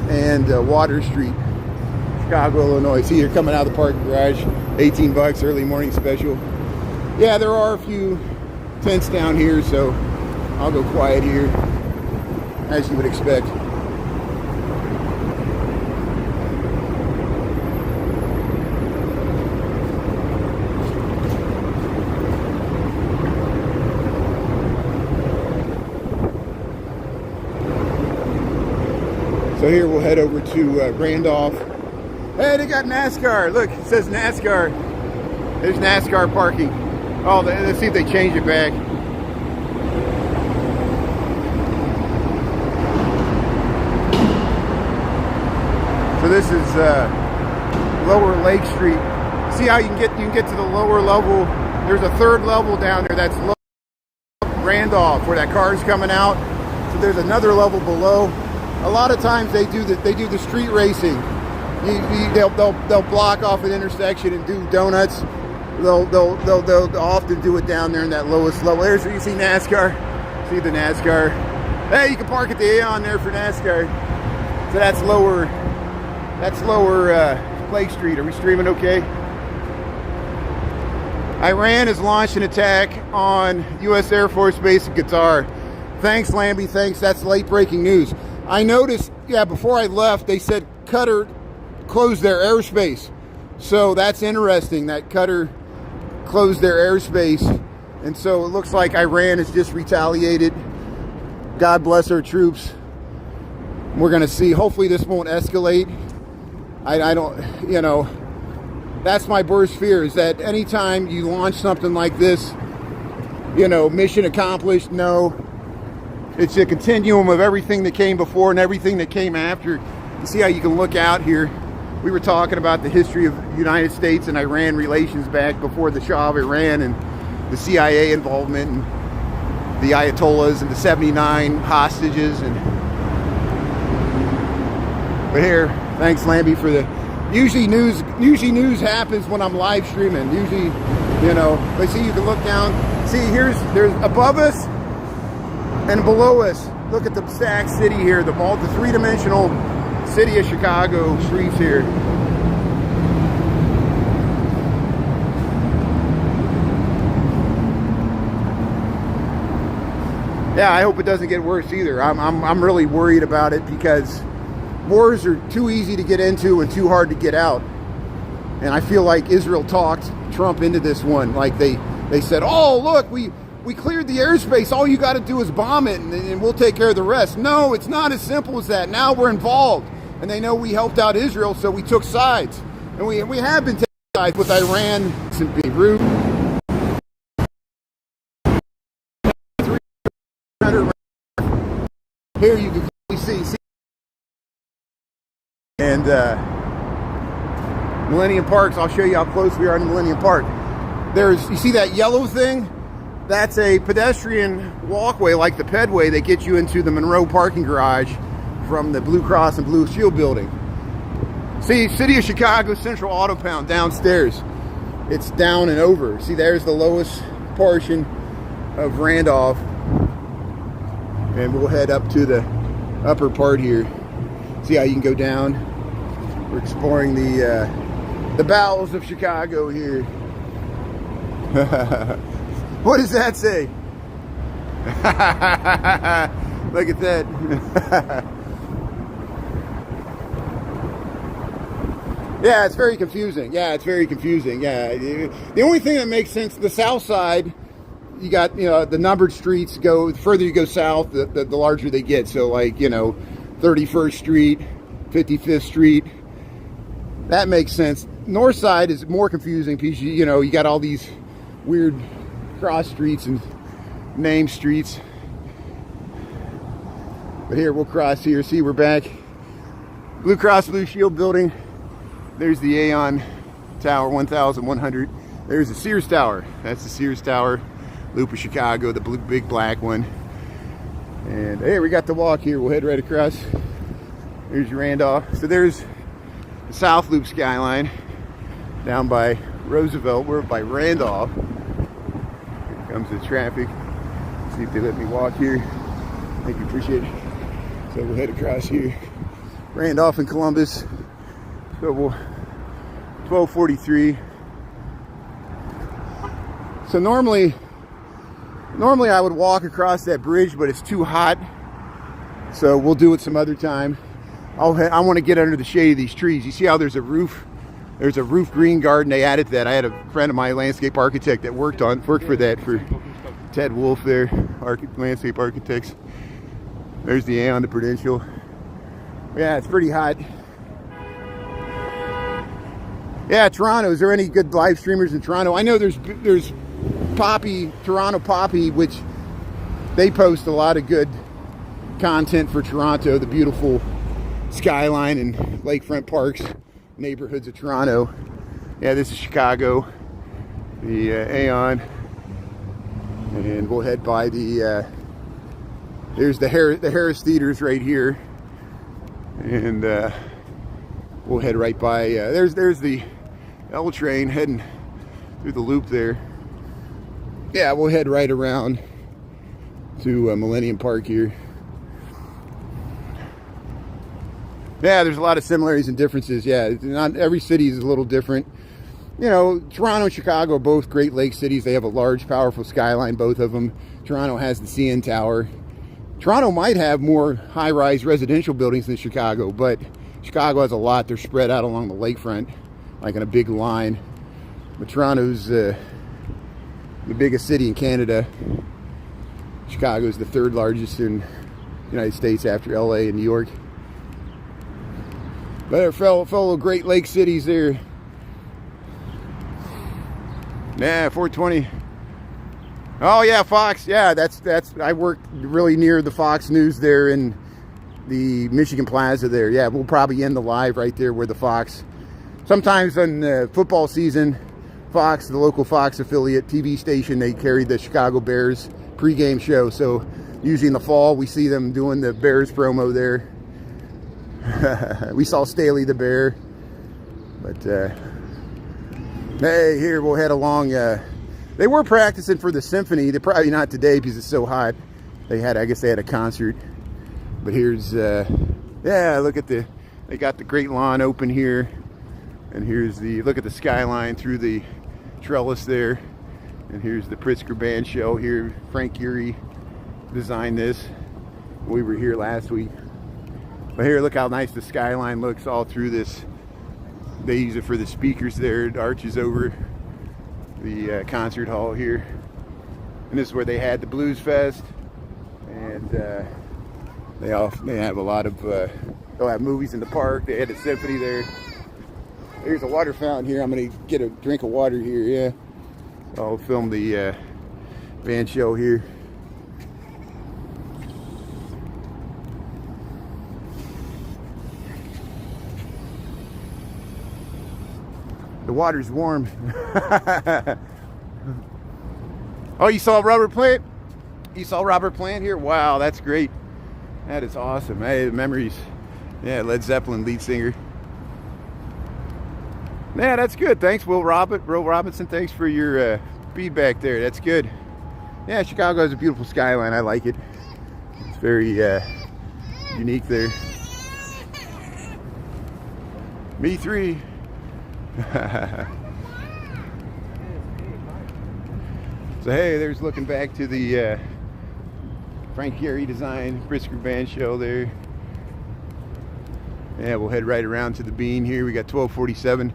and Water Street, Chicago, Illinois. See, you're coming out of the parking garage. $18 early morning special. Yeah, there are a few tents down here, so I'll go quiet here, as you would expect. So here we'll head over to Randolph. Hey, they got NASCAR. Look, it says NASCAR. There's NASCAR parking. Oh, let's see if they change it back. So this is Lower Lake Street. See how you can get to the lower level. There's a third level down there. That's Randolph, where that car's coming out. So there's another level below. A lot of times they do the street racing. They'll block off an intersection and do donuts. They'll often do it down there in that lowest level. There's where you see NASCAR. See the NASCAR. Hey, you can park at the Aeon there for NASCAR. So that's lower Lake Street. Are we streaming okay? Iran has launched an attack on U.S. Air Force Base in Qatar. Thanks, Lambie. Thanks. That's late breaking news. I noticed, before I left, they said Qatar closed their airspace. So that's interesting that Qatar closed their airspace. And so it looks like Iran has just retaliated. God bless our troops. We're going to see. Hopefully this won't escalate. I don't, that's my worst fear, is that anytime you launch something like this, mission accomplished, no. it's a continuum of everything that came before and everything that came after. You see how you can look out here. We were talking about the history of the United States and Iran relations back before the Shah of Iran and the CIA involvement and the Ayatollahs and the 79 hostages. But here, thanks Lambie for the. Usually news happens when I'm live streaming. Usually, you know. But see, you can look down. See, there's above us and below us. Look at the stacked city here. The three-dimensional city of Chicago streets here. Yeah, I hope it doesn't get worse either. I'm really worried about it because wars are too easy to get into and too hard to get out. And I feel like Israel talked Trump into this one. Like they said, oh, look, we cleared the airspace. All you got to do is bomb it and we'll take care of the rest. No, it's not as simple as that. Now we're involved. And they know we helped out Israel, so we took sides. And we have been taking sides with Iran and Beirut. Here you can clearly see. And Millennium Parks, I'll show you how close we are in Millennium Park. You see that yellow thing? That's a pedestrian walkway like the pedway that gets you into the Monroe parking garage from the Blue Cross and Blue Shield building. See, City of Chicago Central Auto Pound downstairs. It's down and over. See, there's the lowest portion of Randolph. And we'll head up to the upper part here. See how you can go down. We're exploring the bowels of Chicago here. What does that say? Look at that. Yeah, it's very confusing. Yeah, the only thing that makes sense, the south side, you got, the numbered streets go, the further you go south, the larger they get. So like, 31st Street, 55th Street, that makes sense. North side is more confusing because, you got all these weird cross streets and name streets. But here, we'll cross here. See, we're back. Blue Cross Blue Shield building. There's the Aon Tower, 1100. There's the Sears Tower. That's the Sears Tower. Loop of Chicago, the big black one. And hey, we got the walk here. We'll head right across. There's Randolph. So there's the South Loop skyline down by Roosevelt. We're by Randolph. Here comes the traffic. See if they let me walk here. Thank you, appreciate it. So we'll head across here. Randolph and Columbus. So we'll 1243. So normally I would walk across that bridge, but it's too hot. So we'll do it some other time. I want to get under the shade of these trees. You see how there's a roof? There's a roof green garden. They added that. I had a friend of mine, landscape architect, that worked for that, for Ted Wolf there, landscape architects. There's the A on the Prudential. Yeah, it's pretty hot. Yeah, Toronto. Is there any good live streamers in Toronto? I know there's Poppy, Toronto Poppy, which they post a lot of good content for Toronto, the beautiful skyline and lakefront parks, neighborhoods of Toronto. Yeah, this is Chicago, the Aon, and we'll head by the there's the Harris Theaters right here, and we'll head right by there's the L train heading through the loop there. Yeah, we'll head right around to Millennium Park here. Yeah, there's a lot of similarities and differences. Yeah, not every city is a little different. Toronto and Chicago are both Great Lakes cities. They have a large, powerful skyline, both of them. Toronto has the CN Tower. Toronto might have more high-rise residential buildings than Chicago, but Chicago has a lot. They're spread out along the lakefront, like in a big line. But Toronto's the biggest city in Canada. Chicago's the third largest in the United States after LA and New York. But they're fellow Great Lake cities there. Yeah, 420. Oh yeah, Fox. Yeah, that's. I work really near the Fox News there in the Michigan Plaza there. Yeah, we'll probably end the live right there where the Fox. Sometimes in football season, Fox, the local Fox affiliate TV station, they carry the Chicago Bears pregame show. So usually in the fall, we see them doing the Bears promo there. We saw Staley the Bear, but hey, here we'll head along. They were practicing for the symphony. They're probably not today because it's so hot. I guess they had a concert. But here's, yeah, look at they got the great lawn open here. And here's look at the skyline through the trellis there. And here's the Pritzker Band show here. Frank Geary designed this. We were here last week. But here, look how nice the skyline looks all through this. They use it for the speakers there. It arches over the concert hall here. And this is where they had the Blues Fest. And they have a lot of, they'll have movies in the park. They had the symphony there. There's a water fountain here. I'm going to get a drink of water here, yeah. I'll film the band show here. The water's warm. Oh, you saw Robert Plant? You saw Robert Plant here? Wow, that's great. That is awesome. Hey, memories. Yeah, Led Zeppelin lead singer. Yeah, that's good. Thanks, Will Robinson. Thanks for your feedback there. That's good. Yeah, Chicago has a beautiful skyline. I like it. It's very unique there. Me three. So hey, there's looking back to the Frank Geary design Pritzker Band show there. Yeah, we'll head right around to the Bean here. We got 1247.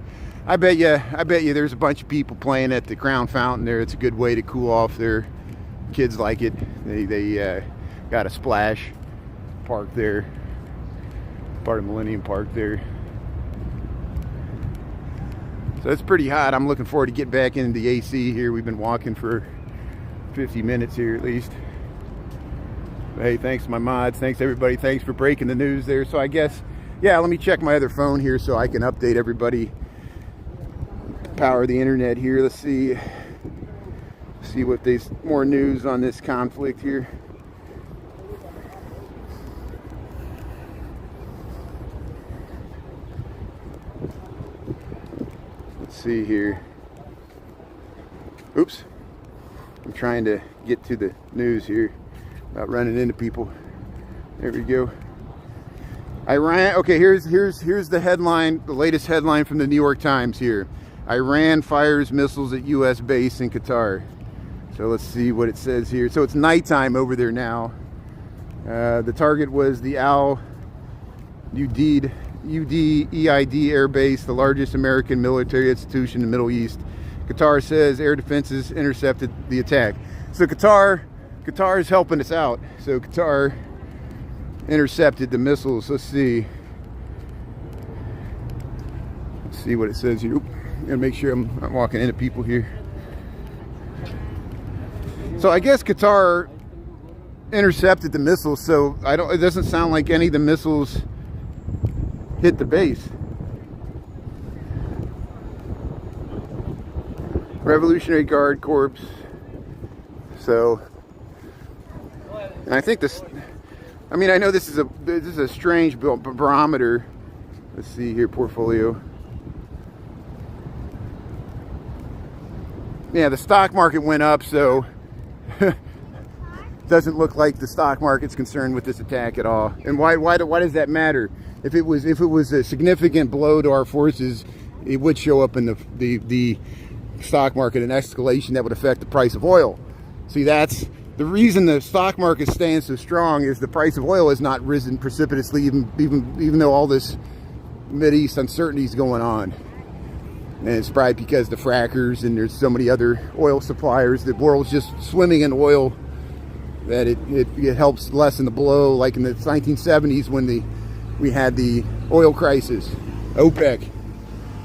I bet you there's a bunch of people playing at the Crown Fountain there. It's a good way to cool off. Their kids like it. They got a splash park there, part of Millennium Park there. So it's pretty hot. I'm looking forward to get back into the AC here. We've been walking for 50 minutes here at least. But hey, thanks my mods. Thanks everybody. Thanks for breaking the news there. So I guess, yeah, let me check my other phone here so I can update everybody. Power the internet here. Let's see what there's more news on this conflict here. Let's see here. Oops. I'm trying to get to the news here without running into people. There we go. Iran. Okay, here's the headline, the latest headline from the New York Times here. Iran fires missiles at U.S. base in Qatar. So let's see what it says here. So it's nighttime over there now. The target was the Al Udeid Air Base, the largest American military institution in the Middle East. Qatar says air defenses intercepted the attack. So Qatar is helping us out. So Qatar intercepted the missiles. Let's see what it says here. Oop. I'm gonna make sure I'm not walking into people here. So I guess Qatar intercepted the missiles. So it doesn't sound like any of the missiles hit the base. Revolutionary Guard Corps. So, and I think this. I mean, I know this is a strange barometer. Let's see here, portfolio. Yeah, the stock market went up, so doesn't look like the stock market's concerned with this attack at all. And why does that matter? If it was a significant blow to our forces, it would show up in the stock market, an escalation that would affect the price of oil. See, that's the reason the stock market stands so strong, is the price of oil has not risen precipitously, even though all this Mideast uncertainty is going on. And it's probably because the frackers and there's so many other oil suppliers. The world's just swimming in oil that it helps lessen the blow, like in the 1970s when we had the oil crisis, OPEC,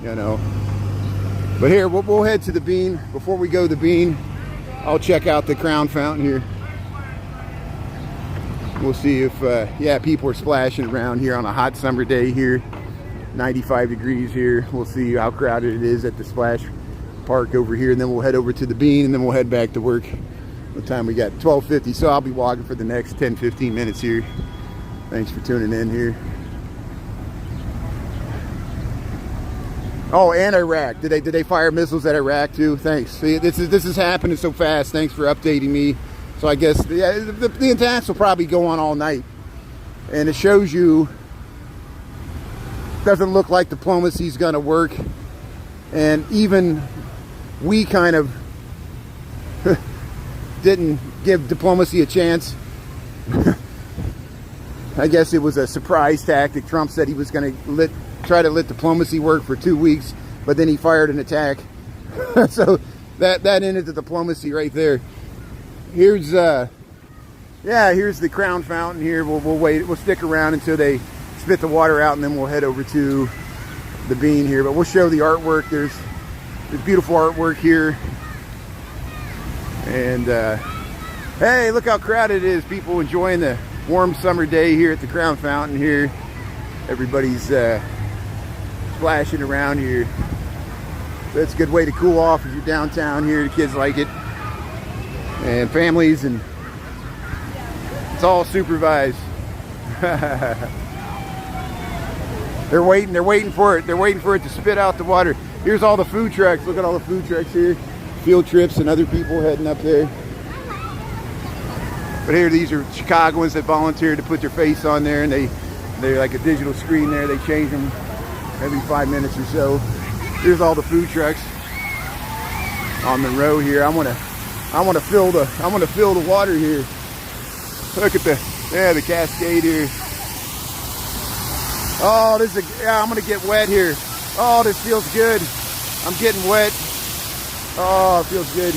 you know. But here, we'll head to the Bean. Before we go to the Bean, I'll check out the Crown Fountain here. We'll see if, yeah, people are splashing around here on a hot summer day here. 95 degrees here. We'll see how crowded it is at the splash park over here, and then we'll head over to the Bean, and then we'll head back to work. What time we got? 12:50, so I'll be walking for the next 10-15 minutes here. Thanks for tuning in here. Oh, and Iraq. Did they fire missiles at Iraq too? Thanks. See, this is happening so fast. Thanks for updating me. So I guess the attacks will probably go on all night, and it shows you. Doesn't look like diplomacy's going to work, and even we kind of didn't give diplomacy a chance. I guess it was a surprise tactic. Trump said he was going to try to let diplomacy work for 2 weeks, but then he fired an attack. So that ended the diplomacy right there. Here's here's the Crown Fountain here. We'll wait. We'll stick around until they spit the water out, and then we'll head over to the Bean here. But we'll show the artwork. There's beautiful artwork here, and hey, look how crowded it is. People enjoying the warm summer day here at the Crown Fountain here. Everybody's splashing around here. That's a good way to cool off if you're downtown here. The kids like it, and families, and it's all supervised. They're waiting for it. They're waiting for it to spit out the water. Here's all the food trucks. Look at all the food trucks here. Field trips and other people heading up there. But here, these are Chicagoans that volunteered to put their face on there, and they're like a digital screen there. They change them every 5 minutes or so. Here's all the food trucks on Monroe here. I want to fill the water here. Look at the cascade here. Oh, I'm gonna get wet here. Oh, this feels good. I'm getting wet. Oh, it feels good.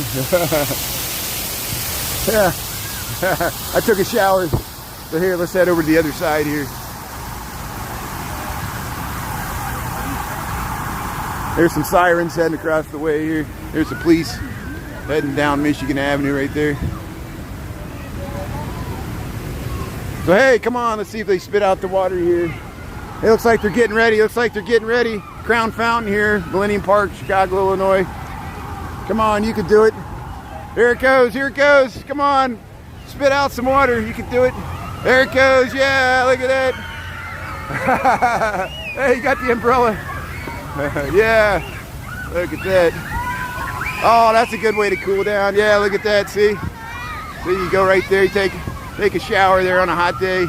Yeah. I took a shower. So here, let's head over to the other side here. There's some sirens heading across the way here. There's the police heading down Michigan Avenue right there. So hey, come on, let's see if they spit out the water here. It looks like they're getting ready. Crown Fountain here, Millennium Park, Chicago, Illinois. Come on, you can do it. Here it goes. Come on, spit out some water. You can do it. There it goes. Yeah, look at that. Hey, you got the umbrella. Yeah, look at that. Oh, that's a good way to cool down. Yeah, look at that. See, you go right there. You take a shower there on a hot day.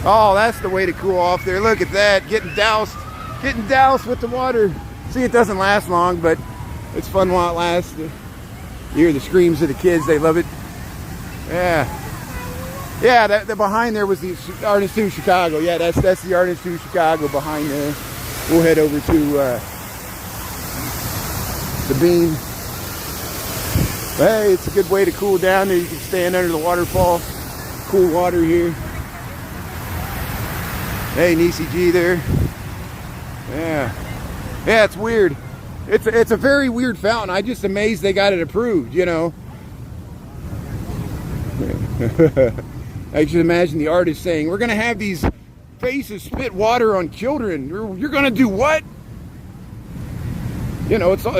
Oh, that's the way to cool off there. Look at that, getting doused with the water. See, it doesn't last long, but it's fun while it lasts. You hear the screams of the kids, they love it. Yeah, the behind there was the Art Institute Chicago. Yeah, that's the Art Institute Chicago behind there. We'll head over to the Bean. Hey, it's a good way to cool down there. You can stand under the waterfall, cool water here. Hey, Nisi G there. Yeah, it's weird. It's a very weird fountain. I'm just amazed they got it approved, you know. I can imagine the artist saying, we're going to have these faces spit water on children. You're going to do what? You know, it's all...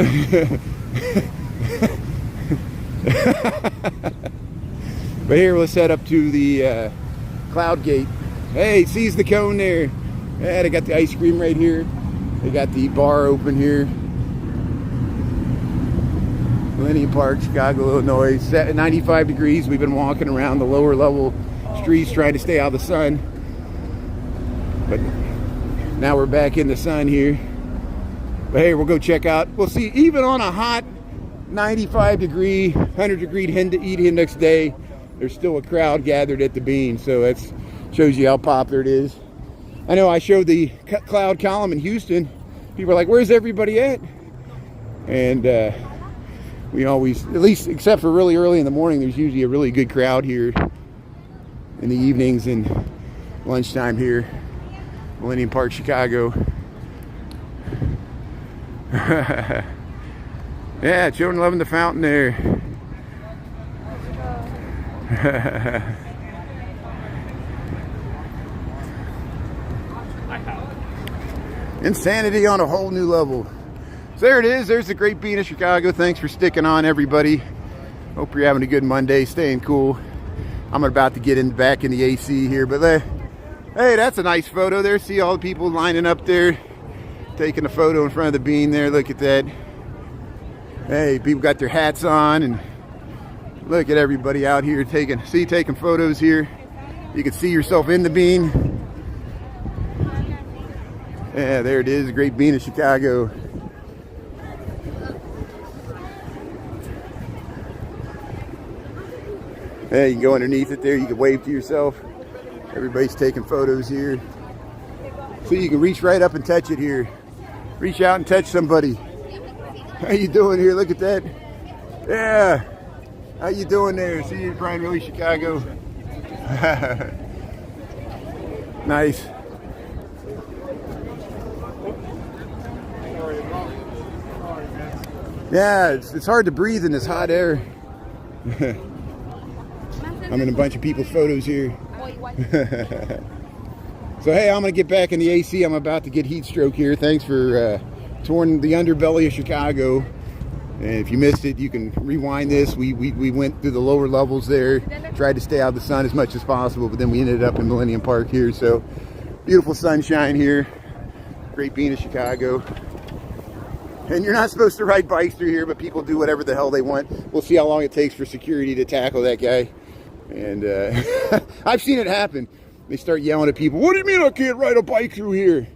But here, let's head up to the Cloud Gate. Hey, seize the cone there. Yeah, they got the ice cream right here. They got the bar open here. Millennium Park, Chicago, Illinois. 95 degrees. We've been walking around the lower level streets trying to stay out of the sun. But now we're back in the sun here. But hey, we'll go check out. We'll see, even on a hot 95 degree, 100 degree heat index day, there's still a crowd gathered at the Bean. So that's shows you how popular it is. I know I showed the cloud column in Houston. People are like, where's everybody at? And we always, at least except for really early in the morning, there's usually a really good crowd here in the evenings and lunchtime here, Millennium Park, Chicago. Yeah, children loving the fountain there. Insanity on a whole new level. So there it is. There's the Great Bean of Chicago. Thanks for sticking on, everybody. Hope you're having a good Monday, staying cool. I'm about to get back in the AC here, but hey, that's a nice photo there. See all the people lining up there, taking a photo in front of the bean there. Look at that. Hey, people got their hats on, and look at everybody out here taking photos here. You can see yourself in the bean. Yeah, there it is, the Great Bean of Chicago. Yeah, you can go underneath it there. You can wave to yourself. Everybody's taking photos here. So you can reach right up and touch it here. Reach out and touch somebody. How you doing here? Look at that. Yeah. How you doing there? See you, Brian Really Chicago. Nice. Yeah, it's hard to breathe in this hot air. I'm in a bunch of people's photos here. So hey, I'm gonna get back in the AC. I'm about to get heat stroke here. Thanks for touring the underbelly of Chicago. And if you missed it, you can rewind this. We went through the lower levels there, tried to stay out of the sun as much as possible, but then we ended up in Millennium Park here. So beautiful sunshine here. Great Bean of Chicago. And you're not supposed to ride bikes through here, but people do whatever the hell they want. We'll see how long it takes for security to tackle that guy. And I've seen it happen. They start yelling at people, what do you mean I can't ride a bike through here?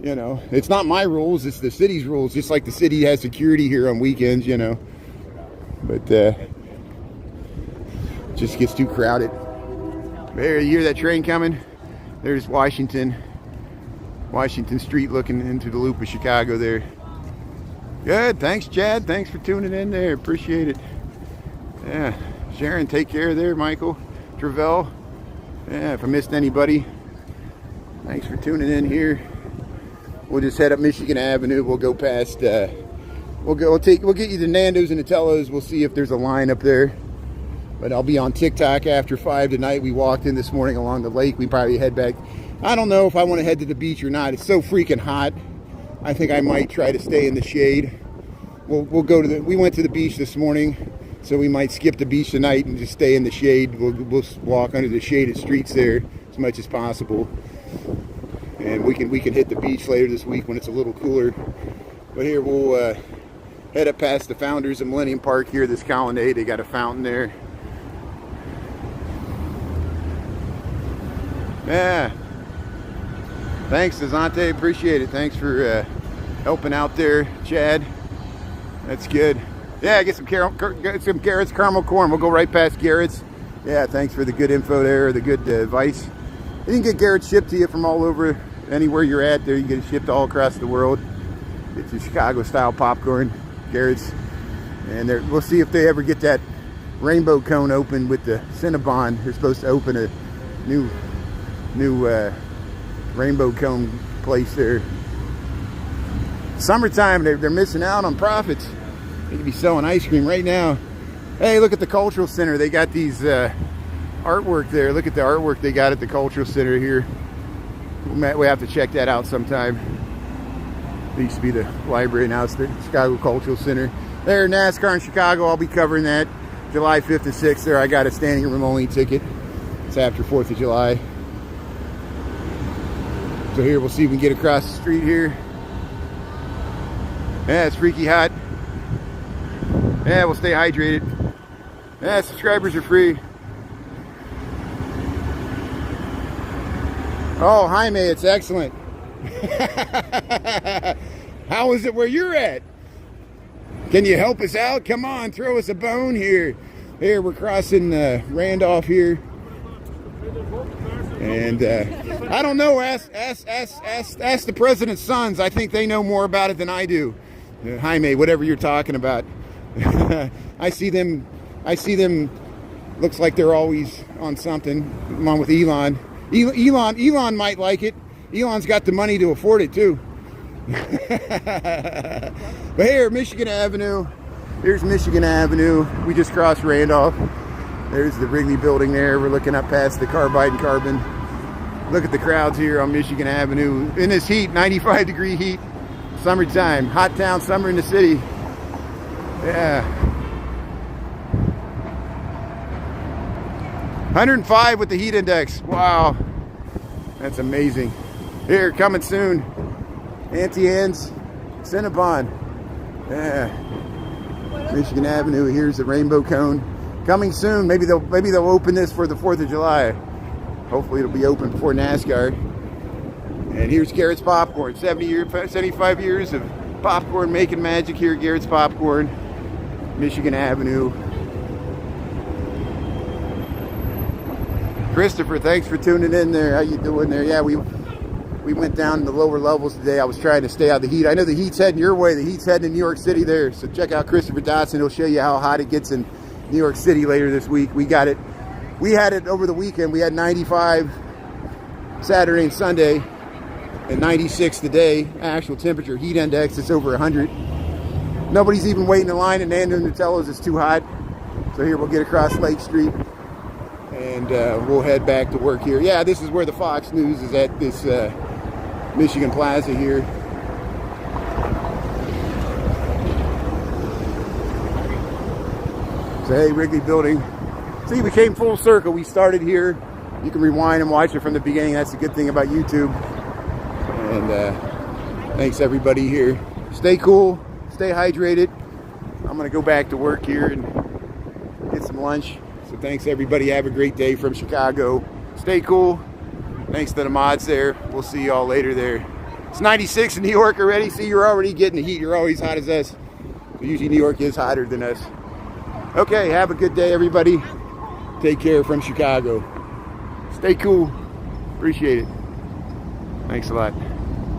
You know, it's not my rules, it's the city's rules. Just like the city has security here on weekends, you know. But just gets too crowded. There, you hear that train coming? There's Washington Street looking into the loop of Chicago there. Good, thanks Chad, thanks for tuning in there, appreciate it. Yeah, Sharon, take care there, Michael, Travell. Yeah, if I missed anybody, thanks for tuning in here. We'll just head up Michigan Avenue. We'll go past, we'll get you to Nando's and Natello's. We'll see if there's a line up there. But I'll be on TikTok after 5 tonight. We walked in this morning along the lake. We probably head back. I don't know if I want to head to the beach or not. It's so freaking hot. I think I might try to stay in the shade. We'll go to we went to the beach this morning, so we might skip the beach tonight and just stay in the shade. We'll walk under the shaded streets there as much as possible. And we can hit the beach later this week when it's a little cooler. But here we'll head up past the founders of Millennium Park here, this colonnade. They got a fountain there. Yeah. Thanks, Dezante. Appreciate it. Thanks for helping out there, Chad. That's good. Yeah, get some Garrett's caramel corn. We'll go right past Garrett's. Yeah, thanks for the good info there, the good advice. You can get Garrett's shipped to you from all over, anywhere you're at there. You can get it shipped all across the world. It's your Chicago-style popcorn, Garrett's. And we'll see if they ever get that rainbow cone open with the Cinnabon. They're supposed to open a new rainbow cone place there. Summertime, they're missing out on profits. They could be selling ice cream right now. Hey, look at the Cultural Center. They got these artwork there. Look at the artwork they got at the Cultural Center here. We have to check that out sometime. It used to be the library, now it's the Chicago Cultural Center. There, NASCAR in Chicago, I'll be covering that July 5th and 6th there. I got a standing room only ticket. It's after 4th of July. So here, we'll see if we can get across the street here. Yeah, it's freaky hot. Yeah, we'll stay hydrated. Yeah, subscribers are free. Oh, Jaime, it's excellent. How is it where you're at? Can you help us out? Come on, throw us a bone here. Here, we're crossing Randolph here. And I don't know, ask the president's sons. I think they know more about it than I do. Jaime, whatever you're talking about. I see them, looks like they're always on something. I'm on with Elon. Elon might like it. Elon's got the money to afford it too. But here, Michigan Avenue. Here's Michigan Avenue. We just crossed Randolph. There's the Wrigley building there. We're looking up past the Carbide and Carbon. Look at the crowds here on Michigan Avenue. In this heat, 95-degree heat. Summertime. Hot town, summer in the city. Yeah. 105 with the heat index. Wow. That's amazing. Here, coming soon. Auntie Anne's Cinnabon. Yeah. Michigan Avenue. Here's the rainbow cone. Coming soon. Maybe they'll open this for the 4th of July. Hopefully it'll be open before NASCAR. And here's Garrett's Popcorn. 75 years of popcorn making magic here at Garrett's Popcorn. Michigan Avenue. Christopher, thanks for tuning in there. How you doing there? Yeah, we went down in the lower levels today. I was trying to stay out of the heat. I know the heat's heading your way. The heat's heading to New York City there. So check out Christopher Dotson. He'll show you how hot it gets in New York City later this week. We got it. We had it over the weekend. We had 95 Saturday and Sunday and 96 today. Actual temperature, heat index, it's over 100. Nobody's even waiting in line at Nando Nutello's. It's too hot. So here we'll get across Lake Street and we'll head back to work here. Yeah, this is where the Fox News is at, this Michigan Plaza here. So hey, Wrigley building. See, we came full circle. We started here. You can rewind and watch it from the beginning. That's the good thing about YouTube. And thanks everybody here. Stay cool, stay hydrated. I'm gonna go back to work here and get some lunch. So thanks everybody. Have a great day from Chicago. Stay cool. Thanks to the mods there. We'll see you all later there. It's 96 in New York already. See, you're already getting the heat. You're always hot as us. So usually New York is hotter than us. Okay, have a good day, everybody. Take care from Chicago. Stay cool. Appreciate it. Thanks a lot.